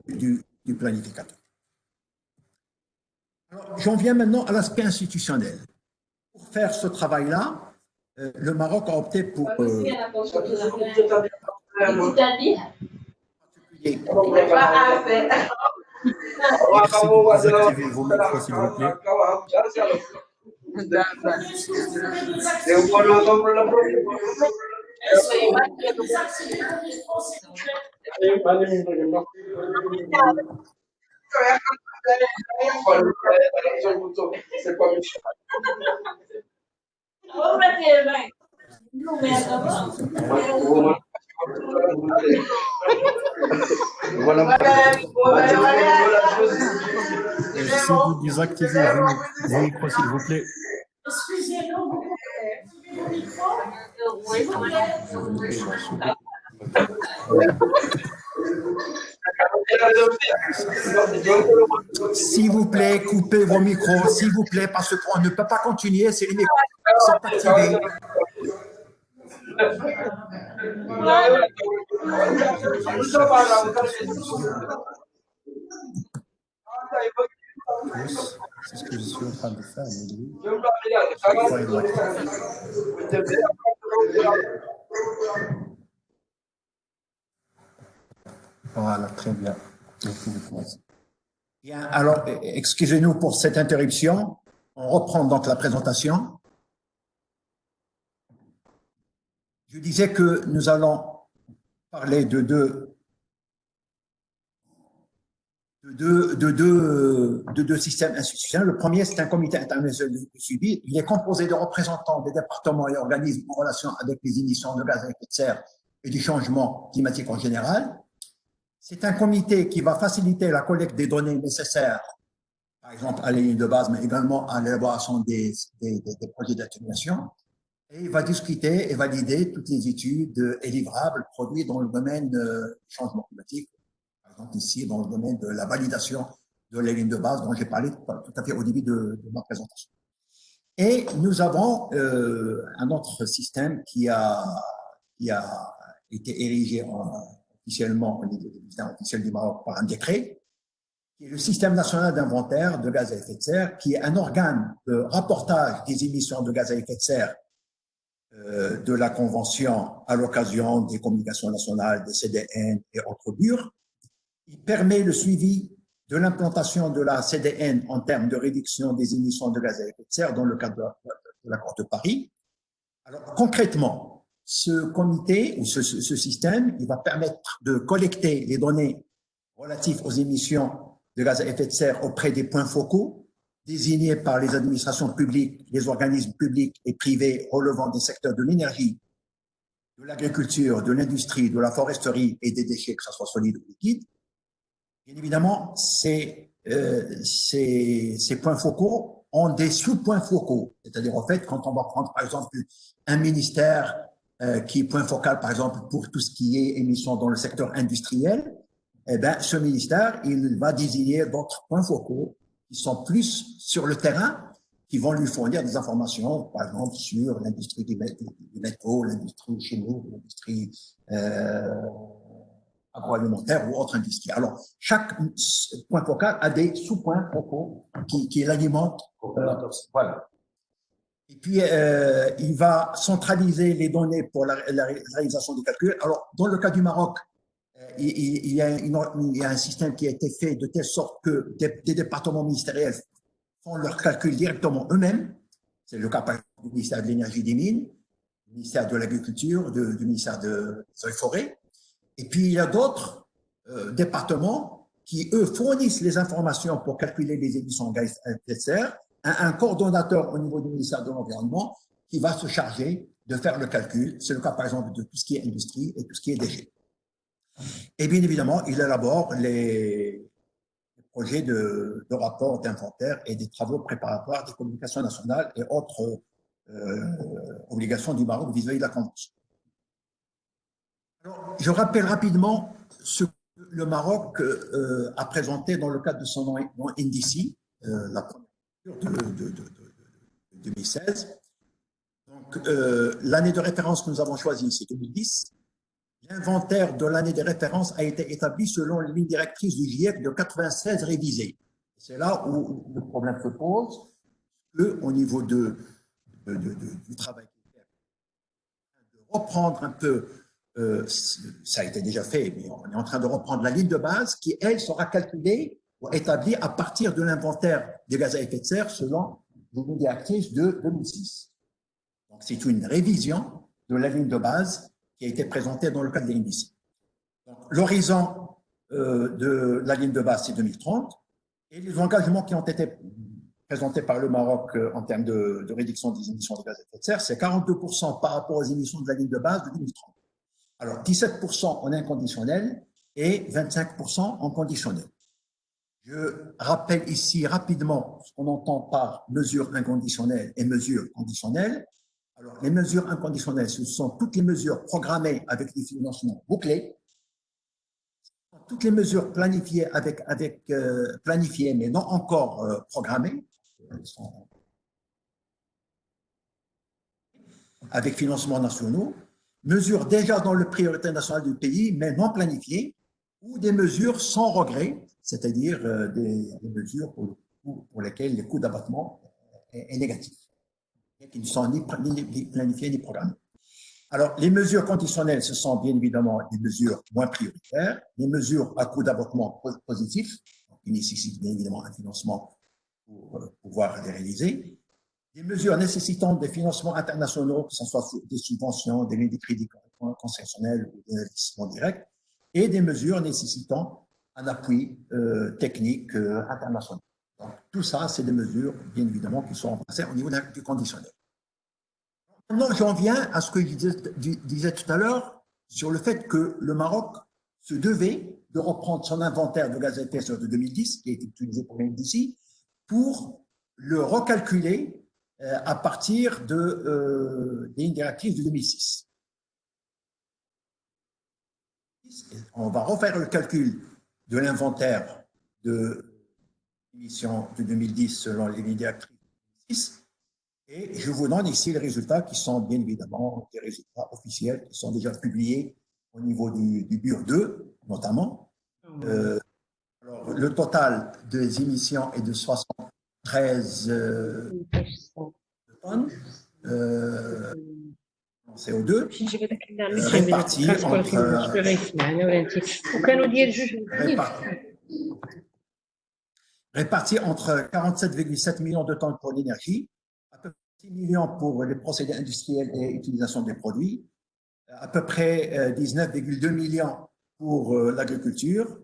du planificateur. Alors, j'en viens maintenant à l'aspect institutionnel. Pour faire ce travail-là, le Maroc a opté pour... Merci de désactiver vos micros, s'il vous plaît. Si vous désactivez vos micros, s'il vous plaît. Excusez-nous, S'il vous plaît, coupez vos micros, s'il vous plaît, parce qu'on ne peut pas continuer si les micros sont activés. C'est ce que je suis en train de faire, mais lui, Voilà, très bien. Bien, alors, excusez-nous pour cette interruption. On reprend donc la présentation. Je disais que nous allons parler de deux systèmes institutionnels. Le premier, c'est un comité international de suivi. Il est composé de représentants des départements et organismes en relation avec les émissions de gaz à effet de serre et du changement climatique en général. C'est un comité qui va faciliter la collecte des données nécessaires, par exemple à la ligne de base, mais également à l'élaboration des projets d'atténuation. Et il va discuter et valider toutes les études et livrables produits dans le domaine du changement climatique. Par exemple, ici, dans le domaine de la validation de la ligne de base dont j'ai parlé tout à fait au début de ma présentation. Et nous avons un autre système qui a été érigé officiellement au niveau du ministère officiel du Maroc par un décret, qui est le système national d'inventaire de gaz à effet de serre, qui est un organe de rapportage des émissions de gaz à effet de serre de la Convention à l'occasion des communications nationales, des CDN et autres bures. Il permet le suivi de l'implantation de la CDN en termes de réduction des émissions de gaz à effet de serre dans le cadre de l'accord de Paris. Alors, concrètement, ce comité ou ce système, il va permettre de collecter les données relatives aux émissions de gaz à effet de serre auprès des points focaux désignés par les administrations publiques, les organismes publics et privés relevant des secteurs de l'énergie, de l'agriculture, de l'industrie, de la foresterie et des déchets, que ce soit solides ou liquides. Bien évidemment, ces points focaux ont des sous-points focaux. C'est-à-dire, en fait, quand on va prendre, par exemple, un ministère qui est point focal, par exemple, pour tout ce qui est émissions dans le secteur industriel, eh bien, ce ministère, il va désigner d'autres points focaux qui sont plus sur le terrain, qui vont lui fournir des informations, par exemple, sur l'industrie du métaux, l'industrie chimique, l'industrie agroalimentaire ou autre industrie. Alors, chaque point focal a des sous-points focaux qui l'alimentent. Voilà. Et puis, il va centraliser les données pour la réalisation des calculs. Alors, dans le cas du Maroc, il y a un système qui a été fait de telle sorte que des départements ministériels font leurs calculs directement eux-mêmes. C'est le cas, par exemple, du ministère de l'Énergie et des Mines, du ministère de l'Agriculture, du ministère des Eaux et Forêts. Et puis, il y a d'autres départements qui, eux, fournissent les informations pour calculer les émissions de gaz à effet de serre à un coordonnateur au niveau du ministère de l'Environnement qui va se charger de faire le calcul. C'est le cas, par exemple, de tout ce qui est industrie et tout ce qui est déchets. Et bien évidemment, il élabore les projets de rapport d'inventaire et des travaux préparatoires des communications nationales et autres obligations du Maroc vis-à-vis de la Convention. Alors, je rappelle rapidement ce que le Maroc a présenté dans le cadre de son NDC, la première de 2016. Donc, l'année de référence que nous avons choisie, c'est 2010. L'inventaire de l'année de référence a été établi selon les lignes directrices du GIEC de 96 révisées. C'est là où le problème se pose, qu'au niveau du travail, de reprendre un peu, ça a été déjà fait, mais on est en train de reprendre la ligne de base qui, elle, sera calculée ou établie à partir de l'inventaire des gaz à effet de serre selon les lignes directrices de 2006. Donc, c'est une révision de la ligne de base qui a été présentée dans le cadre de l'INDIC. L'horizon de la ligne de base, c'est 2030, et les engagements qui ont été présentés par le Maroc en termes de réduction des émissions de gaz à effet de serre, c'est 42% par rapport aux émissions de la ligne de base de 2030. Alors, 17% en inconditionnel et 25% en conditionnel. Je rappelle ici rapidement ce qu'on entend par mesure inconditionnelle et mesure conditionnelle. Alors, les mesures inconditionnelles, ce sont toutes les mesures programmées avec des financements bouclés, toutes les mesures planifiées planifiées mais non encore programmées, avec financements nationaux, mesures déjà dans le priorité nationale du pays mais non planifiées, ou des mesures sans regret, c'est-à-dire des mesures pour lesquelles le coût d'abattement est négatif, qui ne sont ni planifiées ni programmées. Alors, les mesures conditionnelles, ce sont bien évidemment des mesures moins prioritaires, les mesures à coût d'abattement positif, qui nécessitent bien évidemment un financement pour pouvoir les réaliser, des mesures nécessitant des financements internationaux, que ce soit des subventions, des lignes de crédit concessionnels ou des investissements directs, et des mesures nécessitant un appui technique international. Donc, tout ça, c'est des mesures, bien évidemment, qui sont passées au niveau du conditionnel. Maintenant, j'en viens à ce que je disais tout à l'heure sur le fait que le Maroc se devait de reprendre son inventaire de gaz à effet de serre de 2010, qui a été utilisé pour l'INDC, pour le recalculer à partir des directives de 2006. On va refaire le calcul de l'inventaire de l'émission de 2010 selon les directives de 2006. Et je vous donne ici les résultats qui sont bien évidemment des résultats officiels qui sont déjà publiés au niveau du BUR 2, notamment. Alors, le total des émissions est de 73 tonnes en CO2, répartis entre 47,7 millions de tonnes pour l'énergie, à peu près 6 millions pour les procédés industriels et utilisation des produits, à peu près 19,2 millions pour l'agriculture,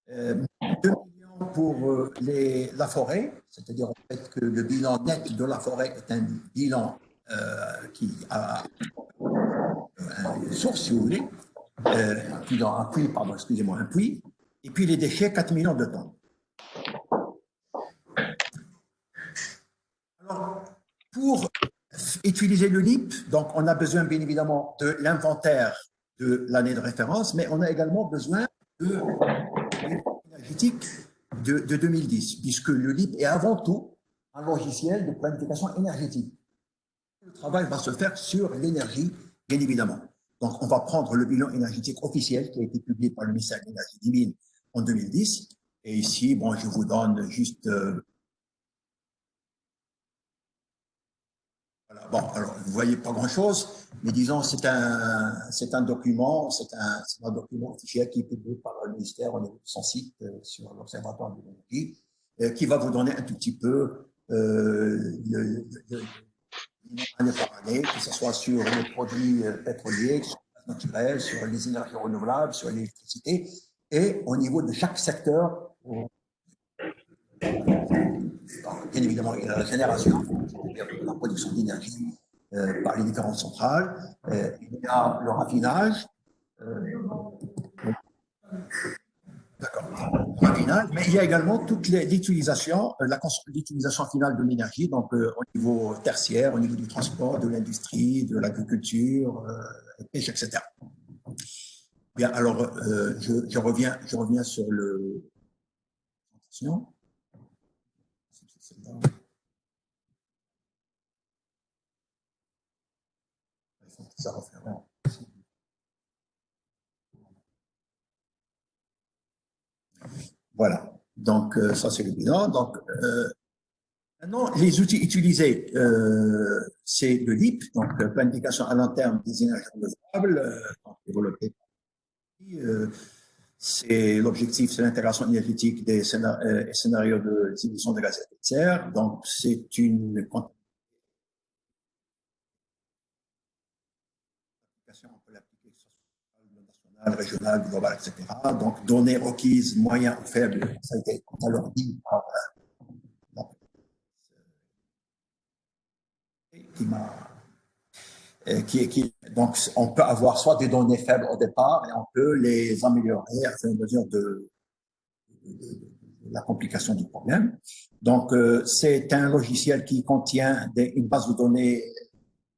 2 millions pour la forêt, c'est-à-dire en fait que le bilan net de la forêt est un bilan qui a une source, si vous voulez, un puits, pardon, excusez-moi, un puits, et puis les déchets, 4 millions de tonnes. Alors, pour utiliser le LIP, donc on a besoin bien évidemment de l'inventaire de l'année de référence, mais on a également besoin de l'énergétique de 2010, puisque le LIP est avant tout un logiciel de planification énergétique. Le travail va se faire sur l'énergie, bien évidemment. Donc, on va prendre le bilan énergétique officiel qui a été publié par le ministère de l'Énergie et des Mines en 2010. Et ici, bon, je vous donne juste... voilà. Bon, alors, vous ne voyez pas grand-chose, mais disons, c'est un document officiel qui est publié par le ministère au niveau de son site sur l'Observatoire de l'énergie, qui va vous donner un tout petit peu année par année, que ce soit sur les produits pétroliers, sur le gaz naturel, sur les énergies renouvelables, sur l'électricité, et au niveau de chaque secteur, bien évidemment, il y a la génération, la production d'énergie par les différentes centrales, il y a le raffinage, mais il y a également toute l'utilisation finale de l'énergie, donc au niveau tertiaire, au niveau du transport, de l'industrie, de l'agriculture, pêche, etc. Bien, alors je reviens sur le. Voilà, donc ça c'est le bilan. Donc, maintenant, les outils utilisés, c'est le LIP, donc planification à long terme des énergies renouvelables, développé. C'est l'objectif, c'est l'intégration énergétique des scénarios de diminution de gaz à effet de serre. Donc, c'est une application, on peut l'appliquer nationale, régionale, globale, etc. Donc, données requises, moyens ou faibles, ça a été alors dit par donc, on peut avoir soit des données faibles au départ et on peut les améliorer à fur et à mesure de la complication du problème. Donc, c'est un logiciel qui contient une base de données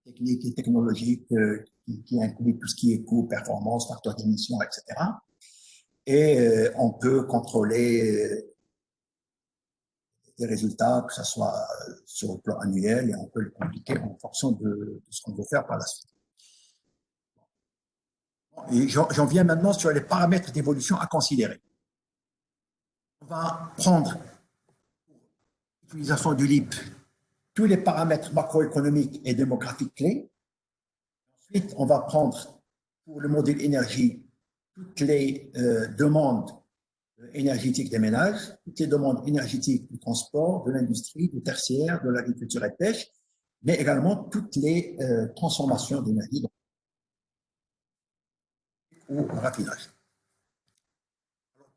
techniques et technologiques qui incluent tout ce qui est coût, performance, facteur d'émission, etc. Et on peut contrôler les résultats, que ce soit sur le plan annuel, et on peut le compliquer en fonction de ce qu'on veut faire par la suite. Et j'en viens maintenant sur les paramètres d'évolution à considérer. On va prendre l'utilisation du LIP, tous les paramètres macroéconomiques et démographiques clés. Ensuite, on va prendre pour le modèle énergie toutes les demandes énergétiques des ménages, toutes les demandes énergétiques du transport, de l'industrie, du tertiaire, de l'agriculture et pêche, mais également toutes les transformations d'énergie ou raffinage.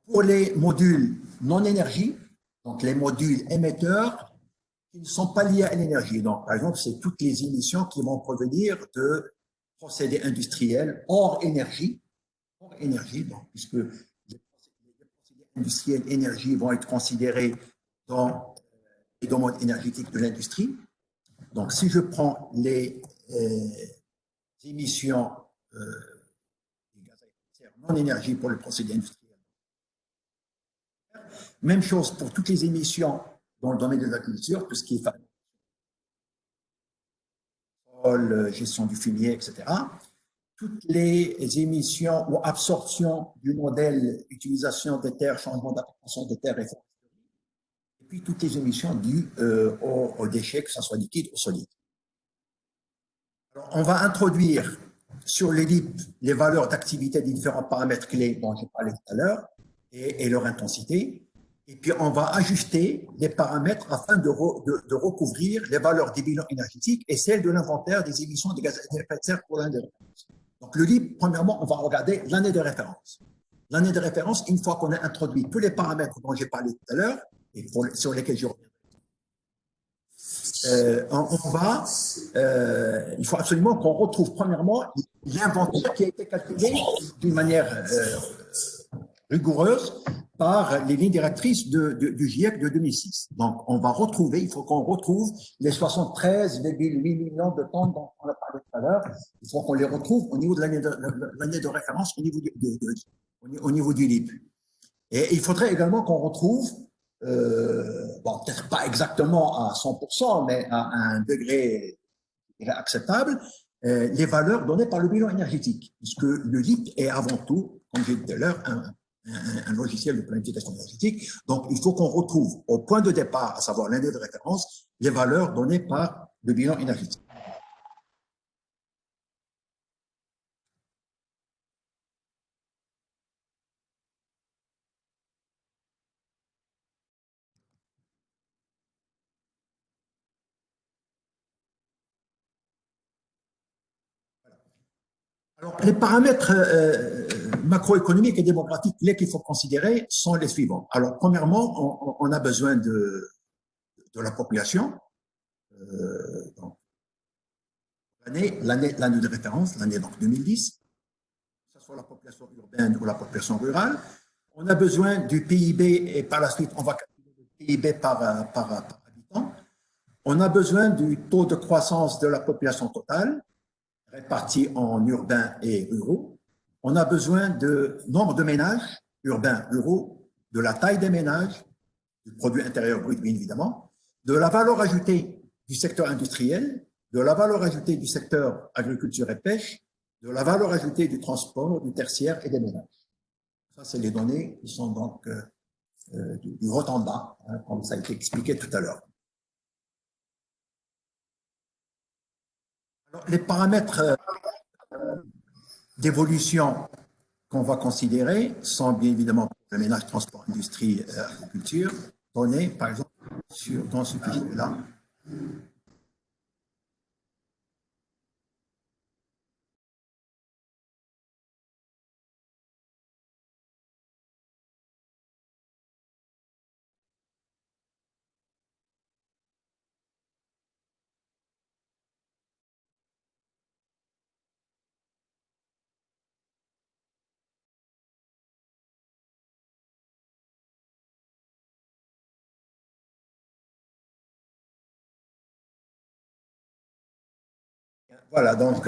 Pour les modules non énergie, donc les modules émetteurs qui ne sont pas liés à l'énergie, donc par exemple, c'est toutes les émissions qui vont provenir de procédés industriels hors énergie, donc, puisque les procédés industriels énergie vont être considérés dans les domaines énergétiques de l'industrie. Donc, si je prends les émissions des gaz à effet de serre non énergie pour le procédé industriel, même chose pour toutes les émissions dans le domaine de l'agriculture, tout ce qui est gestion du fumier, etc. Toutes les émissions ou absorption du modèle utilisation des terres, changement d'appréciation des terres et puis toutes les émissions dues aux déchets, que ce soit liquide ou solide. Alors, on va introduire sur les LIP les valeurs d'activité des différents paramètres clés dont j'ai parlé tout à l'heure et leur intensité. Et puis, on va ajuster les paramètres afin de recouvrir les valeurs des bilans énergétiques et celles de l'inventaire des émissions de gaz à effet de serre pour l'année de référence. Donc, le LIP, premièrement, on va regarder l'année de référence. L'année de référence, une fois qu'on a introduit tous les paramètres dont j'ai parlé tout à l'heure et sur lesquels je reviendrai, il faut absolument qu'on retrouve premièrement l'inventaire qui a été calculé d'une manière rigoureuse par les lignes directrices du GIEC de 2006. Donc, on va retrouver, il faut qu'on retrouve les 73,8 millions de tonnes dont on a parlé tout à l'heure. Il faut qu'on les retrouve au niveau de l'année de référence, au niveau du LIP. Et il faudrait également qu'on retrouve, bon, peut-être pas exactement à 100%, mais à un degré acceptable, les valeurs données par le bilan énergétique, puisque le LIP est avant tout, comme j'ai dit tout à l'heure, un logiciel de planification énergétique. Donc, il faut qu'on retrouve au point de départ, à savoir l'année de référence, les valeurs données par le bilan énergétique. Alors, les paramètres macroéconomiques et démographiques clés qu'il faut considérer sont les suivants. Alors, premièrement, on a besoin de la population. Donc, l'année de référence, l'année donc 2010, que ce soit la population urbaine ou la population rurale. On a besoin du PIB et par la suite, on va calculer le PIB par habitant. On a besoin du taux de croissance de la population totale, répartis en urbains et ruraux. On a besoin de nombre de ménages, urbains, ruraux, de la taille des ménages, du produit intérieur brut, bien évidemment, de la valeur ajoutée du secteur industriel, de la valeur ajoutée du secteur agriculture et pêche, de la valeur ajoutée du transport, du tertiaire et des ménages. Ça, c'est les données qui sont donc du haut en bas, hein, comme ça a été expliqué tout à l'heure. Alors, les paramètres d'évolution qu'on va considérer sont bien évidemment le ménage, transport, industrie, agriculture, donnés par exemple dans ce fichier-là. Voilà, donc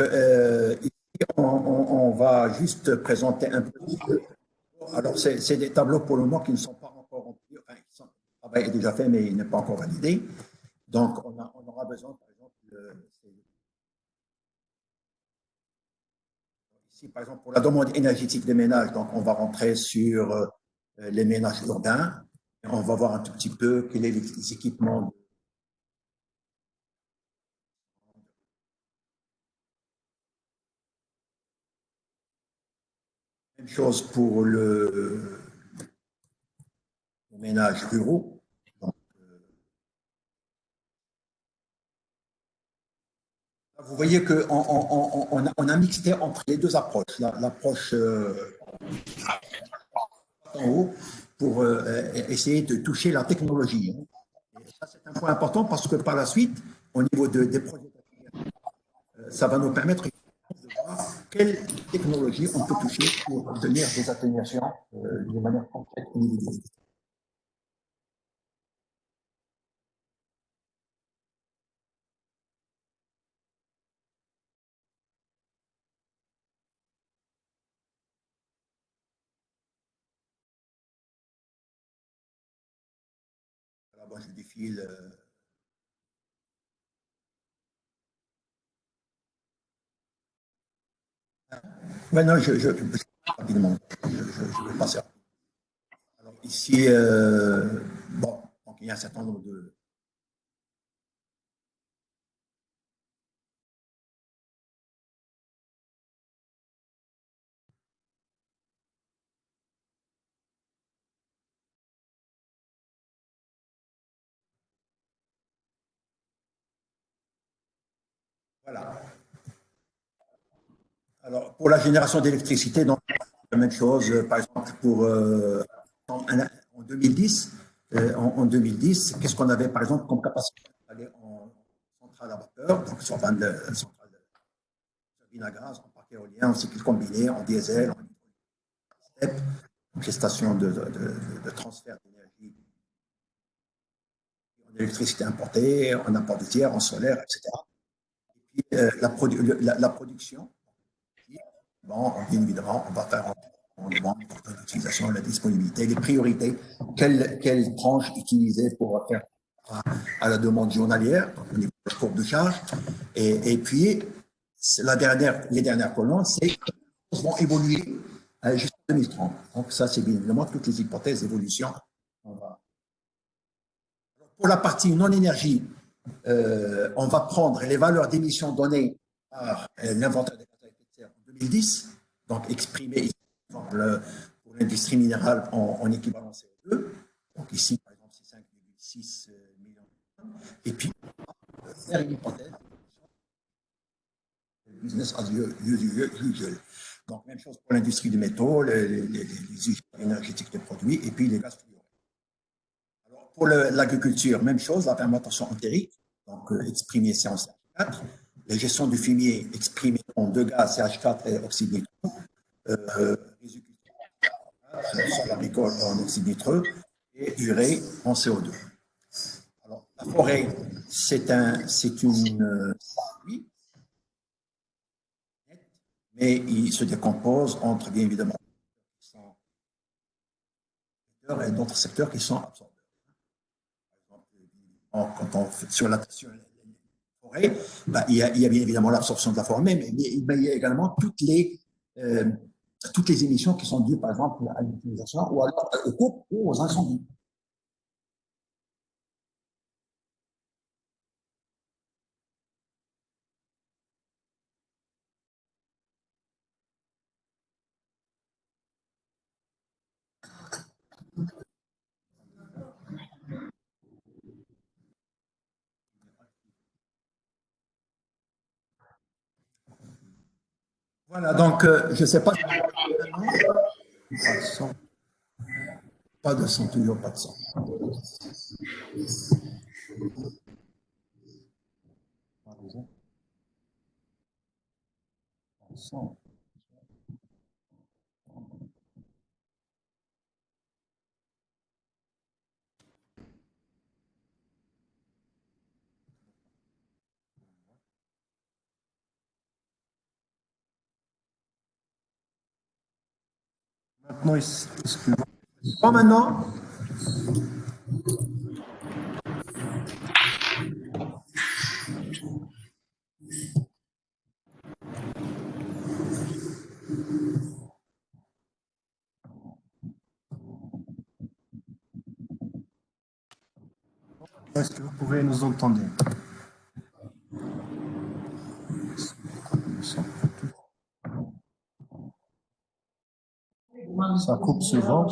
ici, on va juste présenter un peu. Alors, c'est des tableaux pour le moment qui ne sont pas encore remplis. Enfin, le travail est déjà fait, mais il n'est pas encore validé. Donc, on aura besoin, par exemple, ici, par exemple, pour la demande énergétique des ménages, donc on va rentrer sur les ménages urbains. On va voir un tout petit peu quels sont les équipements. Même chose pour les ménages ruraux. Donc, vous voyez qu'on on a mixé entre les deux approches. L'approche en haut pour essayer de toucher la technologie. Et ça, c'est un point important parce que par la suite, au niveau des projets, ça va nous permettre de voir quelle technologie on peut toucher pour obtenir des atténuations de manière concrète au niveau des. Là-bas, je défile. Maintenant, rapidement, je vais passer. Alors ici, bon, donc il y a un certain nombre de. Voilà. Alors, pour la génération d'électricité, donc, la même chose, par exemple, pour en 2010, en 2010, qu'est-ce qu'on avait, par exemple, comme capacité d'aller en centrale à vapeur, donc sur centrale turbine à gaz, en parc éolien, en cycle combiné, en diesel, en STEP, donc les stations de transfert d'énergie en électricité importée, en apport de tiers, en solaire, etc. Et puis, la production, bon, bien évidemment, on va faire on demande l'utilisation, la disponibilité, les priorités, quelle tranche utiliser pour faire à la demande journalière, donc au niveau de la courbe de charge. Et puis, les dernières colonnes, c'est comment vont évoluer jusqu'en 2030. Donc, ça, c'est bien évidemment toutes les hypothèses d'évolution. Pour la partie non-énergie, on va prendre les valeurs d'émissions données par l'inventaire des gaz à effet de serre en 2010, donc exprimées ici, par exemple, pour l'industrie minérale en équivalent CO2. Donc ici, par exemple, c'est 5,6 millions de tonnes. Et puis, on va faire une hypothèse, business as usual. Donc, même chose pour l'industrie du métaux, les usines énergétiques de produits, et puis les gaz fluorés. Alors, pour l'agriculture, même chose, la fermentation entérique, donc exprimée CH4, la gestion du fumier exprimée en deux gaz, CH4 et oxyde nitreux, sol agricole en oxyde nitreux, et urée en CO2. Alors, la forêt, c'est une oui, mais il se décompose entre, bien évidemment, et d'autres secteurs qui sont absorbés. Quand on fait sur la forêt, bah, il y a bien évidemment l'absorption de la forêt, mais il y a également toutes les émissions qui sont dues, par exemple, à l'utilisation ou alors aux coupes ou aux incendies. Voilà, donc je ne sais pas. Pas de sang, toujours pas de sang. Sang. Maintenant, est-ce que... Bon, maintenant, est-ce que vous pouvez nous entendre? Ça coupe souvent.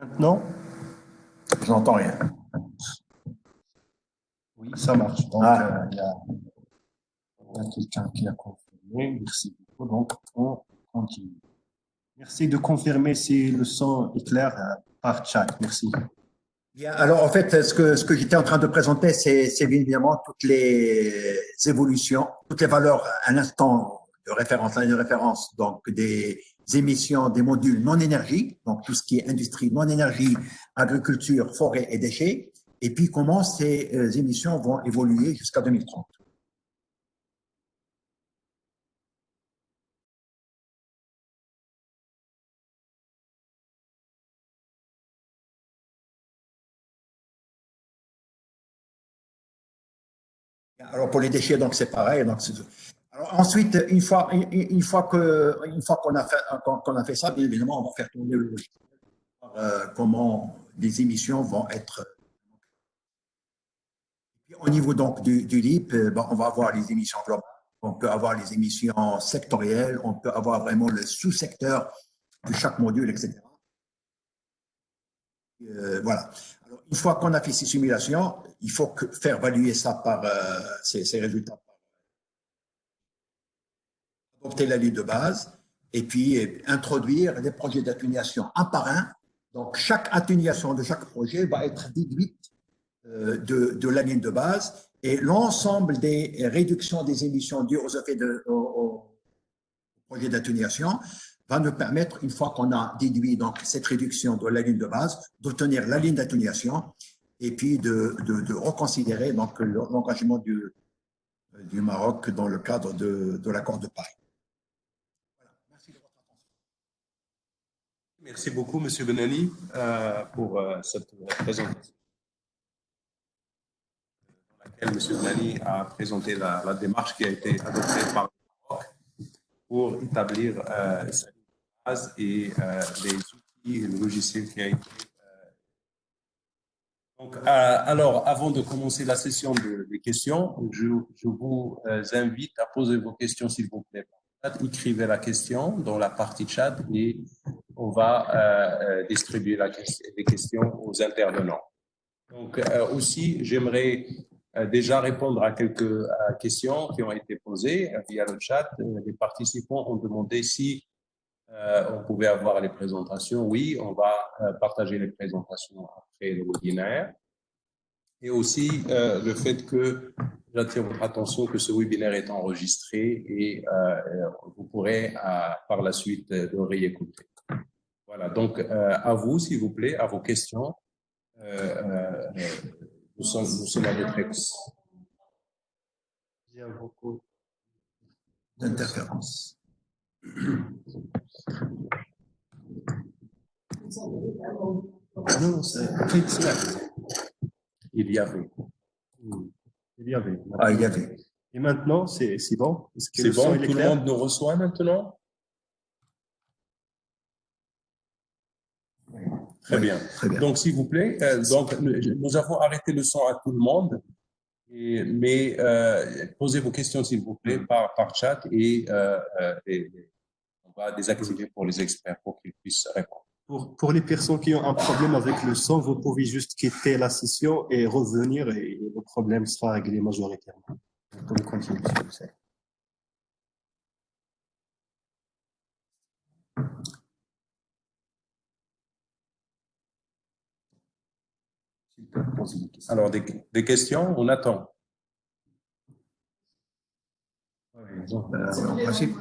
Maintenant, je n'entends rien. oui, ça marche. Donc, Ah. il y a quelqu'un qui a confirmé. Merci beaucoup. Donc, on continue. Merci de confirmer si le son est clair par chat. Merci. Bien, alors en fait, ce que j'étais en train de présenter, c'est bien évidemment toutes les évolutions, toutes les valeurs à l'instant de référence, l'année de référence, donc des émissions des modules non énergie, donc tout ce qui est industrie non énergie, agriculture, forêt et déchets, et puis comment ces émissions vont évoluer jusqu'à 2030. Alors pour les déchets, donc c'est pareil. Donc alors ensuite, une fois qu'on a fait ça, bien évidemment, on va faire tourner le logiciel, comment les émissions vont être. Au niveau donc du LIP, on va avoir les émissions globales, on peut avoir les émissions sectorielles, on peut avoir vraiment le sous-secteur de chaque module, etc. Voilà. Alors, une fois qu'on a fait ces simulations, il faut faire évaluer ça par ces résultats, adopter la ligne de base et puis introduire des projets d'atténuation un par un. Donc, chaque atténuation de chaque projet va être déduite de la ligne de base et l'ensemble des réductions des émissions dues aux effets au projet d'atténuation va nous permettre, une fois qu'on a déduit donc, cette réduction de la ligne de base, d'obtenir la ligne d'atténuation et puis de reconsidérer l'engagement du Maroc dans le cadre de l'accord de Paris. Voilà. Merci de votre attention. Merci beaucoup, M. Benali, pour cette présentation. M. Benali a présenté la démarche qui a été adoptée par le Maroc pour établir sa base et les outils et le logiciel qui a été. Donc, alors, avant de commencer la session des questions, je vous invite à poser vos questions, s'il vous plaît. Écrivez la question dans la partie chat et on va distribuer les questions aux intervenants. Donc, aussi, j'aimerais déjà répondre à quelques questions qui ont été posées via le chat. Les participants ont demandé si on pouvait avoir les présentations. Oui, on va partager les présentations après le webinaire. Et aussi le fait que j'attire votre attention que ce webinaire est enregistré et vous pourrez par la suite le réécouter. Voilà, donc à vous, s'il vous plaît, à vos questions. Nous sommes à votre écoute. Il y a beaucoup d'interférences. Non, c'est Il y avait. Il y avait. Ah, il y avait. Et maintenant, c'est bon? C'est bon, tout le monde nous reçoit maintenant? Très Oui, bien. très bien. Donc, s'il vous plaît, nous avons arrêté le son à tout le monde, mais posez vos questions, s'il vous plaît, par chat et on va désactiver pour les experts pour qu'ils puissent répondre. Pour les personnes qui ont un problème avec le son, vous pouvez juste quitter la session et revenir et le problème sera réglé majoritairement. Vous pouvez continuer, s'il vous plaît. Alors, des questions, on attend. En principe,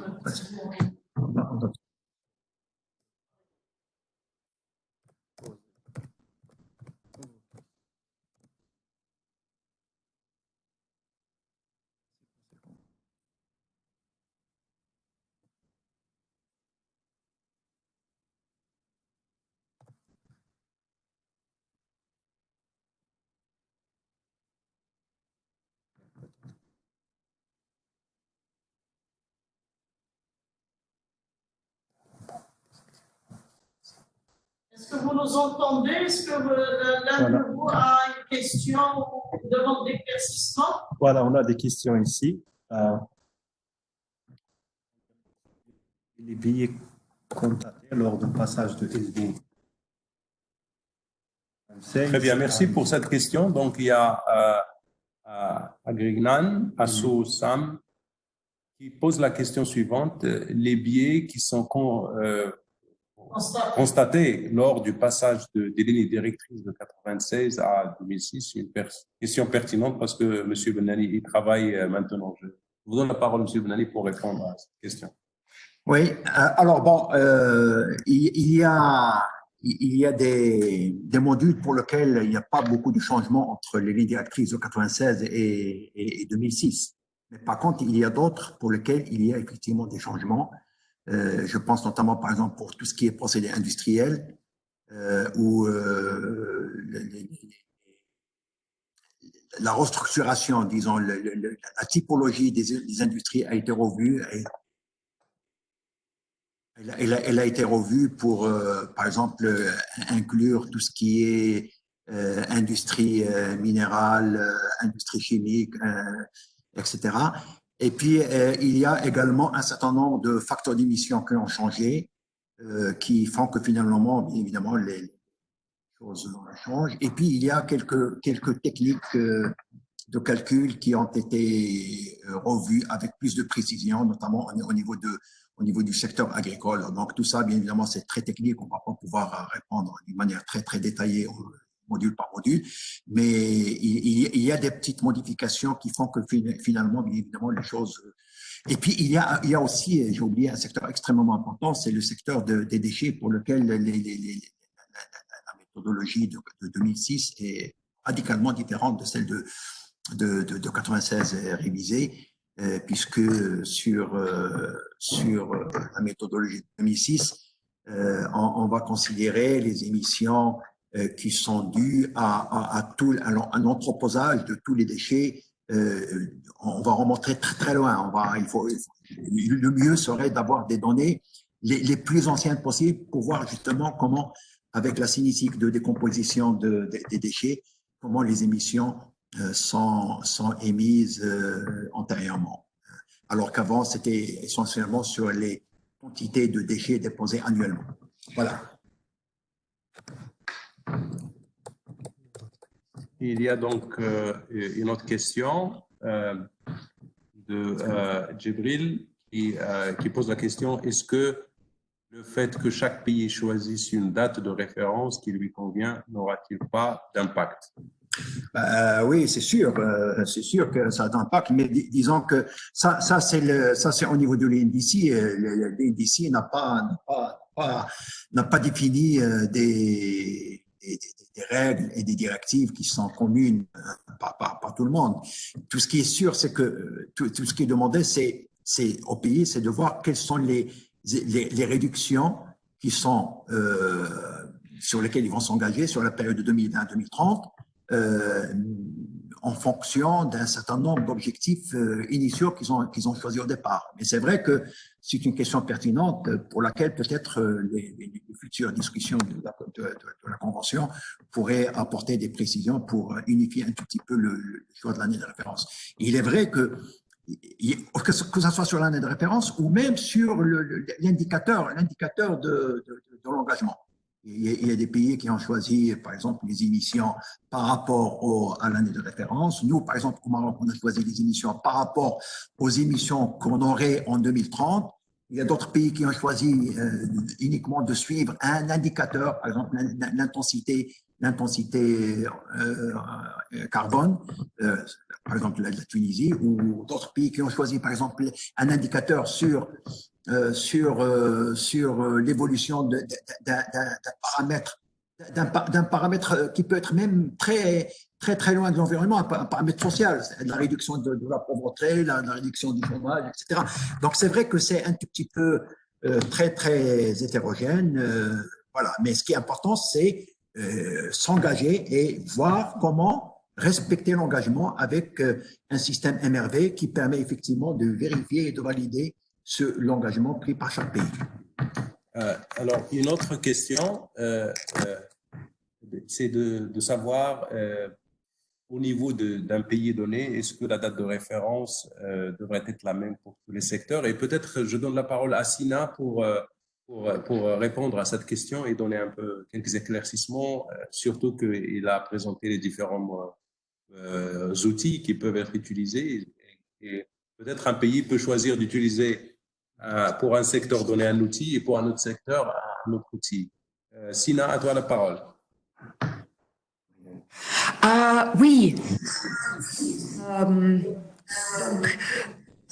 Est-ce que vous nous entendez? Est-ce que l'un de vous a une question ou demande d'éclaircissement? Voilà, on a des questions ici. Les billets constatés lors du passage de SD. Très bien, merci pour cette question. Donc, il y a Agrignan, Asso Sam, qui pose la question suivante. Les biais qui sont constatés lors du passage des lignes directrices de 96 à 2006, c'est une question pertinente parce que M. Benali, il travaille maintenant. Je vous donne la parole, M. Benali, pour répondre à cette question. oui, alors bon, il y a des modules pour lesquels il n'y a pas beaucoup de changements entre les lignes directrices de 96 et 2006. Mais par contre, il y a d'autres pour lesquels il y a effectivement des changements. Je pense notamment, par exemple, pour tout ce qui est procédé industriel, où la restructuration, disons, la typologie des industries a été revue. Elle a été revue pour, par exemple, inclure tout ce qui est industrie minérale, industrie chimique, etc. Et puis, il y a également un certain nombre de facteurs d'émission qui ont changé, qui font que finalement, bien évidemment, les choses changent. Et puis, il y a quelques techniques de calcul qui ont été revues avec plus de précision, notamment au niveau du secteur agricole. Donc, tout ça, bien évidemment, c'est très technique. On ne va pas pouvoir répondre d'une manière très, très détaillée module par module. Mais il y a des petites modifications qui font que finalement, bien évidemment, les choses... Et puis, il y a aussi, j'ai oublié, un secteur extrêmement important, c'est le secteur des déchets pour lequel la méthodologie de 2006 est radicalement différente de celle de 96 révisée, puisque sur la méthodologie de 2006, on va considérer les émissions qui sont dues à un entreposage de tous les déchets. On va remonter très très loin. Le mieux serait d'avoir des données les plus anciennes possibles pour voir justement comment, avec la cinétique de décomposition des déchets, comment les émissions sont émises antérieurement. Alors qu'avant, c'était essentiellement sur les quantités de déchets déposés annuellement. Voilà. Il y a donc une autre question de Djibril qui pose la question, est-ce que le fait que chaque pays choisisse une date de référence qui lui convient n'aura-t-il pas d'impact? Oui, c'est sûr que ça a d'impact, mais disons que ça c'est au niveau de l'INDC. L'INDC n'a pas défini des règles et des directives qui sont communes par tout le monde. Tout ce qui est sûr, c'est que tout ce qui est demandé, c'est au pays, c'est de voir quelles sont les réductions qui sont sur lesquelles ils vont s'engager sur la période de 2020 à 2030. en fonction d'un certain nombre d'objectifs initiaux qu'ils ont choisis au départ. Mais c'est vrai que c'est une question pertinente pour laquelle peut-être les futures discussions de la Convention pourraient apporter des précisions pour unifier un tout petit peu le choix de l'année de référence. Il est vrai que ça soit sur l'année de référence ou même sur l'indicateur de l'engagement. Il y a des pays qui ont choisi, par exemple, les émissions par rapport à l'année de référence. Nous, par exemple, au Maroc, on a choisi les émissions par rapport aux émissions qu'on aurait en 2030. Il y a d'autres pays qui ont choisi uniquement de suivre un indicateur, par exemple l'intensité carbone, par exemple la Tunisie, ou d'autres pays qui ont choisi, par exemple, un indicateur sur l'évolution d'un paramètre qui peut être même très loin de l'environnement, un paramètre social, la réduction de la pauvreté, la réduction du chômage, etc. Donc c'est vrai que c'est un tout petit peu très hétérogène, voilà. Mais ce qui est important, c'est s'engager et voir comment respecter l'engagement avec un système MRV qui permet effectivement de vérifier et de valider l'engagement pris par chaque pays. Alors, une autre question, c'est de savoir, au niveau d'un pays donné, est-ce que la date de référence devrait être la même pour tous les secteurs? Et peut-être je donne la parole à Sina pour répondre à cette question et donner un peu quelques éclaircissements, surtout qu'il a présenté les différents outils qui peuvent être utilisés. Et peut-être un pays peut choisir d'utiliser pour un secteur donné un outil et pour un autre secteur un autre outil. Sina, à toi la parole. Oui.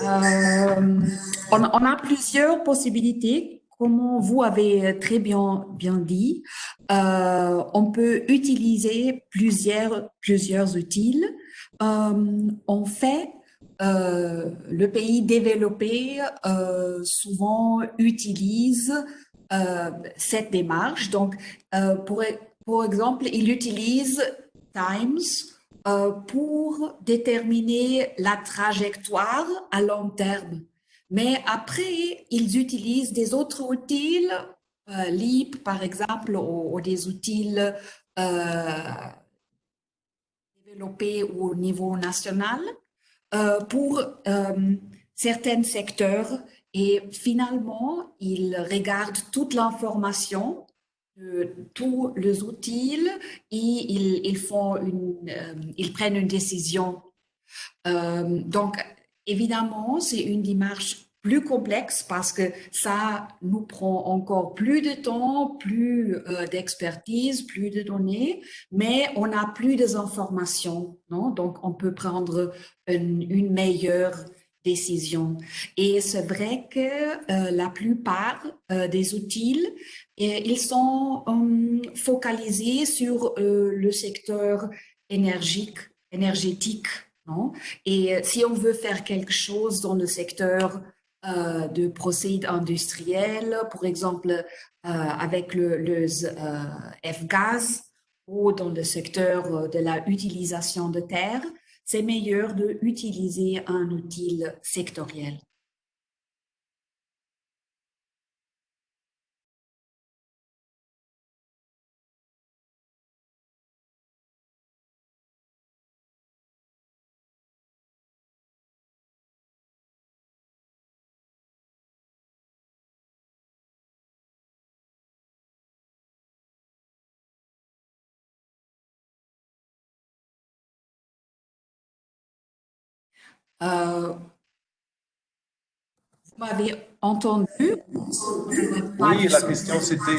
On a plusieurs possibilités. Comme vous avez très bien dit, on peut utiliser plusieurs outils. En fait, le pays développé souvent utilise cette démarche. Donc, pour exemple, il utilise Times pour déterminer la trajectoire à long terme. Mais après, ils utilisent des autres outils, LEAP par exemple, ou des outils développés au niveau national pour certains secteurs. Et finalement, ils regardent toute l'information de tous les outils et ils prennent une décision. Donc, évidemment, c'est une démarche plus complexe parce que ça nous prend encore plus de temps, plus d'expertise, plus de données, mais on a plus d'informations, non? Donc, on peut prendre une meilleure décision. Et c'est vrai que la plupart des outils, ils sont focalisés sur le secteur énergétique, non? Et si on veut faire quelque chose dans le secteur de procédés industriels, par exemple avec le F-gaz ou dans le secteur de la utilisation de terre, c'est meilleur d'utiliser un outil sectoriel. Vous m'avez entendu? Oui, la question c'était...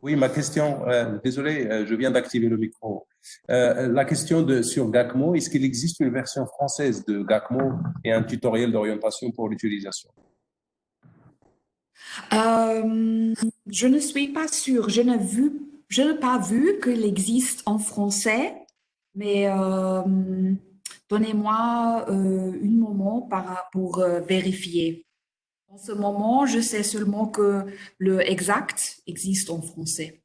Oui, ma question, désolé, je viens d'activer le micro. La question sur GACMO, est-ce qu'il existe une version française de GACMO et un tutoriel d'orientation pour l'utilisation? Je ne suis pas sûre. Je n'ai pas vu qu'il existe en français, mais donnez-moi un moment pour vérifier. En ce moment, je sais seulement que le exact existe en français.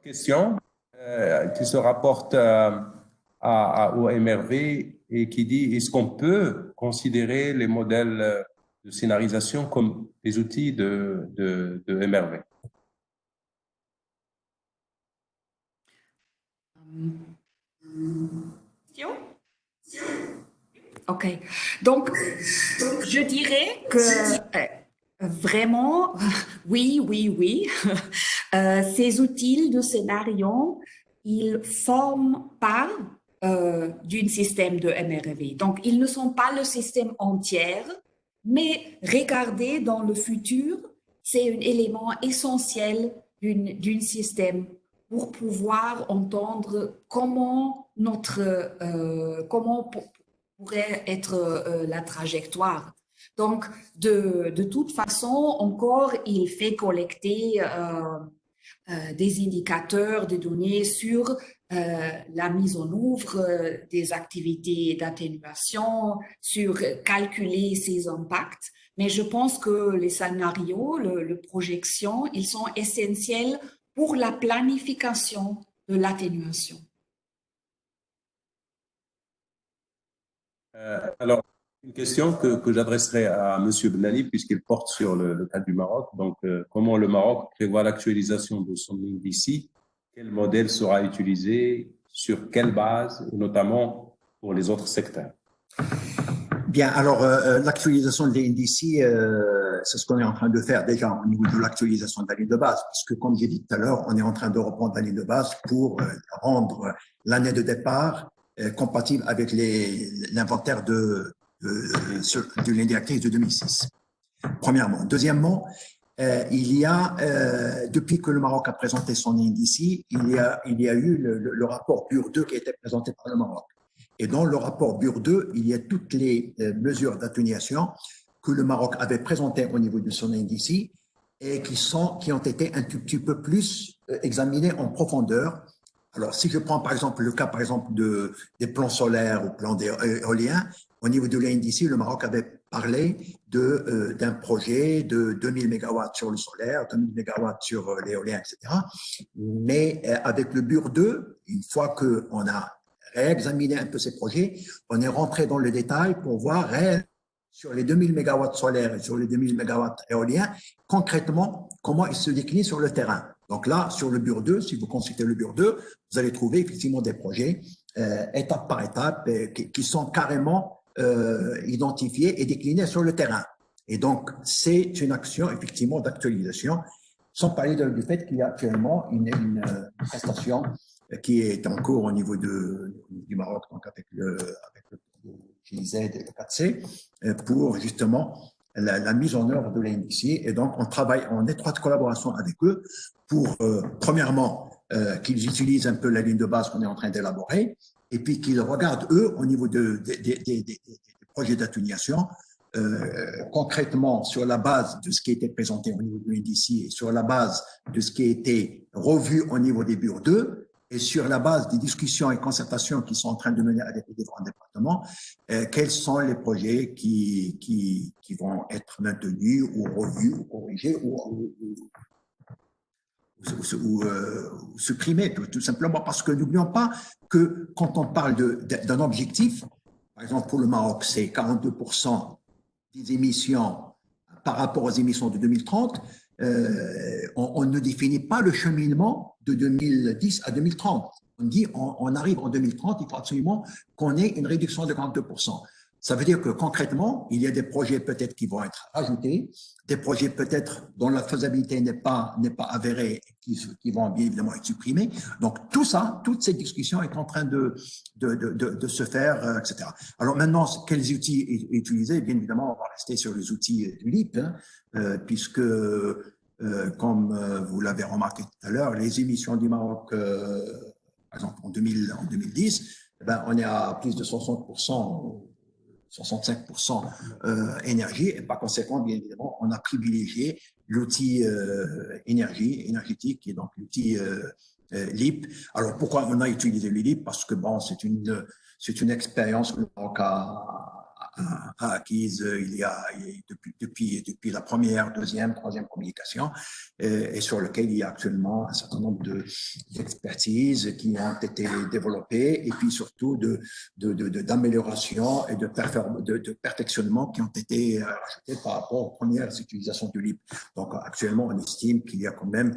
question qui se rapporte au MRV et qui dit est-ce qu'on peut considérer les modèles de scénarisation comme des outils de MRV? OK. Donc, je dirais que vraiment, oui. Ces outils de scénario, ils forment part d'un système de MRV. Donc, ils ne sont pas le système entier, mais regarder dans le futur, c'est un élément essentiel d'un système pour pouvoir entendre comment pourrait être la trajectoire. Donc, de toute façon, encore, il fait collecter des indicateurs, des données sur la mise en œuvre des activités d'atténuation, sur calculer ses impacts. Mais je pense que les scénarios, les projections, ils sont essentiels pour la planification de l'atténuation. Alors, une question que j'adresserai à M. Benali, puisqu'il porte sur le cas du Maroc. Donc, comment le Maroc prévoit l'actualisation de son indice? Quel modèle sera utilisé? Sur quelle base? Et notamment pour les autres secteurs. Bien, alors l'actualisation de l'indice, c'est ce qu'on est en train de faire déjà au niveau de l'actualisation de la ligne de base, puisque comme j'ai dit tout à l'heure, on est en train de reprendre la ligne de base pour rendre l'année de départ compatible avec l'inventaire de ligne directrice de 2006. Premièrement. Deuxièmement, il y a, depuis que le Maroc a présenté son indice, il y a eu le rapport BUR 2 qui a été présenté par le Maroc. Et dans le rapport BUR 2, il y a toutes les mesures d'atténuation que le Maroc avait présentées au niveau de son indice et qui ont été un tout petit peu plus examinées en profondeur. Alors, si je prends par exemple le cas par exemple des plans solaires ou plans éoliens, au niveau de l'indice, le Maroc avait parlé d'un projet de 2000 MW sur le solaire, 2000 MW sur l'éolien, etc. Mais avec le BUR 2, une fois qu'on a réexaminer un peu ces projets, on est rentré dans le détail pour voir sur les 2000 MW solaires et sur les 2000 MW éoliens, concrètement, comment ils se déclinent sur le terrain. Donc là, sur le BUR 2, si vous consultez le BUR 2, vous allez trouver effectivement des projets étape par étape qui sont carrément identifiés et déclinés sur le terrain. Et donc, c'est une action effectivement d'actualisation, sans parler du fait qu'il y a actuellement une prestation qui est en cours au niveau du Maroc, donc avec le GIZ et le 4C, pour justement la mise en œuvre de l'indice. Et donc, on travaille en étroite collaboration avec eux pour, premièrement, qu'ils utilisent un peu la ligne de base qu'on est en train d'élaborer, et puis qu'ils regardent, eux, au niveau des projets d'atténuation, concrètement sur la base de ce qui a été présenté au niveau de l'indice et sur la base de ce qui a été revu au niveau des BUR 2, et sur la base des discussions et concertations qui sont en train de mener avec les différents départements, quels sont les projets qui vont être maintenus ou revus ou corrigés ou supprimés, tout simplement parce que n'oublions pas que quand on parle d'un objectif, par exemple pour le Maroc, c'est 42% des émissions par rapport aux émissions de 2030, on ne définit pas le cheminement de 2010 à 2030. On dit on arrive en 2030, il faut absolument qu'on ait une réduction de 42%. Ça veut dire que concrètement, il y a des projets peut-être qui vont être ajoutés, des projets peut-être dont la faisabilité n'est pas avérée, qui vont bien évidemment être supprimés. Donc tout ça, toute cette discussion est en train de se faire, etc. Alors maintenant, quels outils utiliser? Bien évidemment, on va rester sur les outils du LIP, puisque comme vous l'avez remarqué tout à l'heure, les émissions du Maroc, par exemple en 2010, on est à plus de 60%. 65% énergie, et par conséquent, bien évidemment, on a privilégié l'outil énergétique, qui est donc l'outil LIP. Alors, pourquoi on a utilisé le LIP? Parce que, bon, c'est une expérience que le Maroc a acquise depuis la première, deuxième, troisième communication, et sur lequel il y a actuellement un certain nombre d'expertises qui ont été développées, et puis surtout d'amélioration et de perfectionnement qui ont été ajoutées par rapport aux premières utilisations du LIP. Donc actuellement, on estime qu'il y a quand même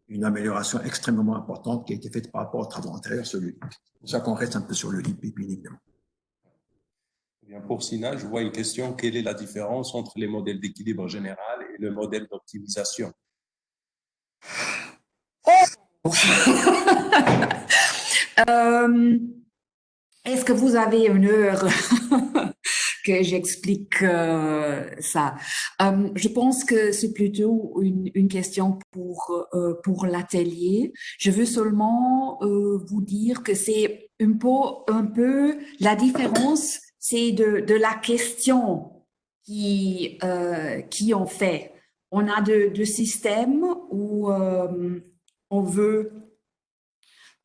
une amélioration extrêmement importante qui a été faite par rapport aux travaux antérieurs sur le LIP. C'est pour ça qu'on reste un peu sur le LIP, bien évidemment. Bien, pour Sina, je vois une question. Quelle est la différence entre les modèles d'équilibre général et le modèle d'optimisation? Est-ce que vous avez une heure que j'explique ça? Je pense que c'est plutôt une question pour l'atelier. Je veux seulement vous dire que c'est un peu la différence, c'est de la question qui en fait. On a de systèmes où on veut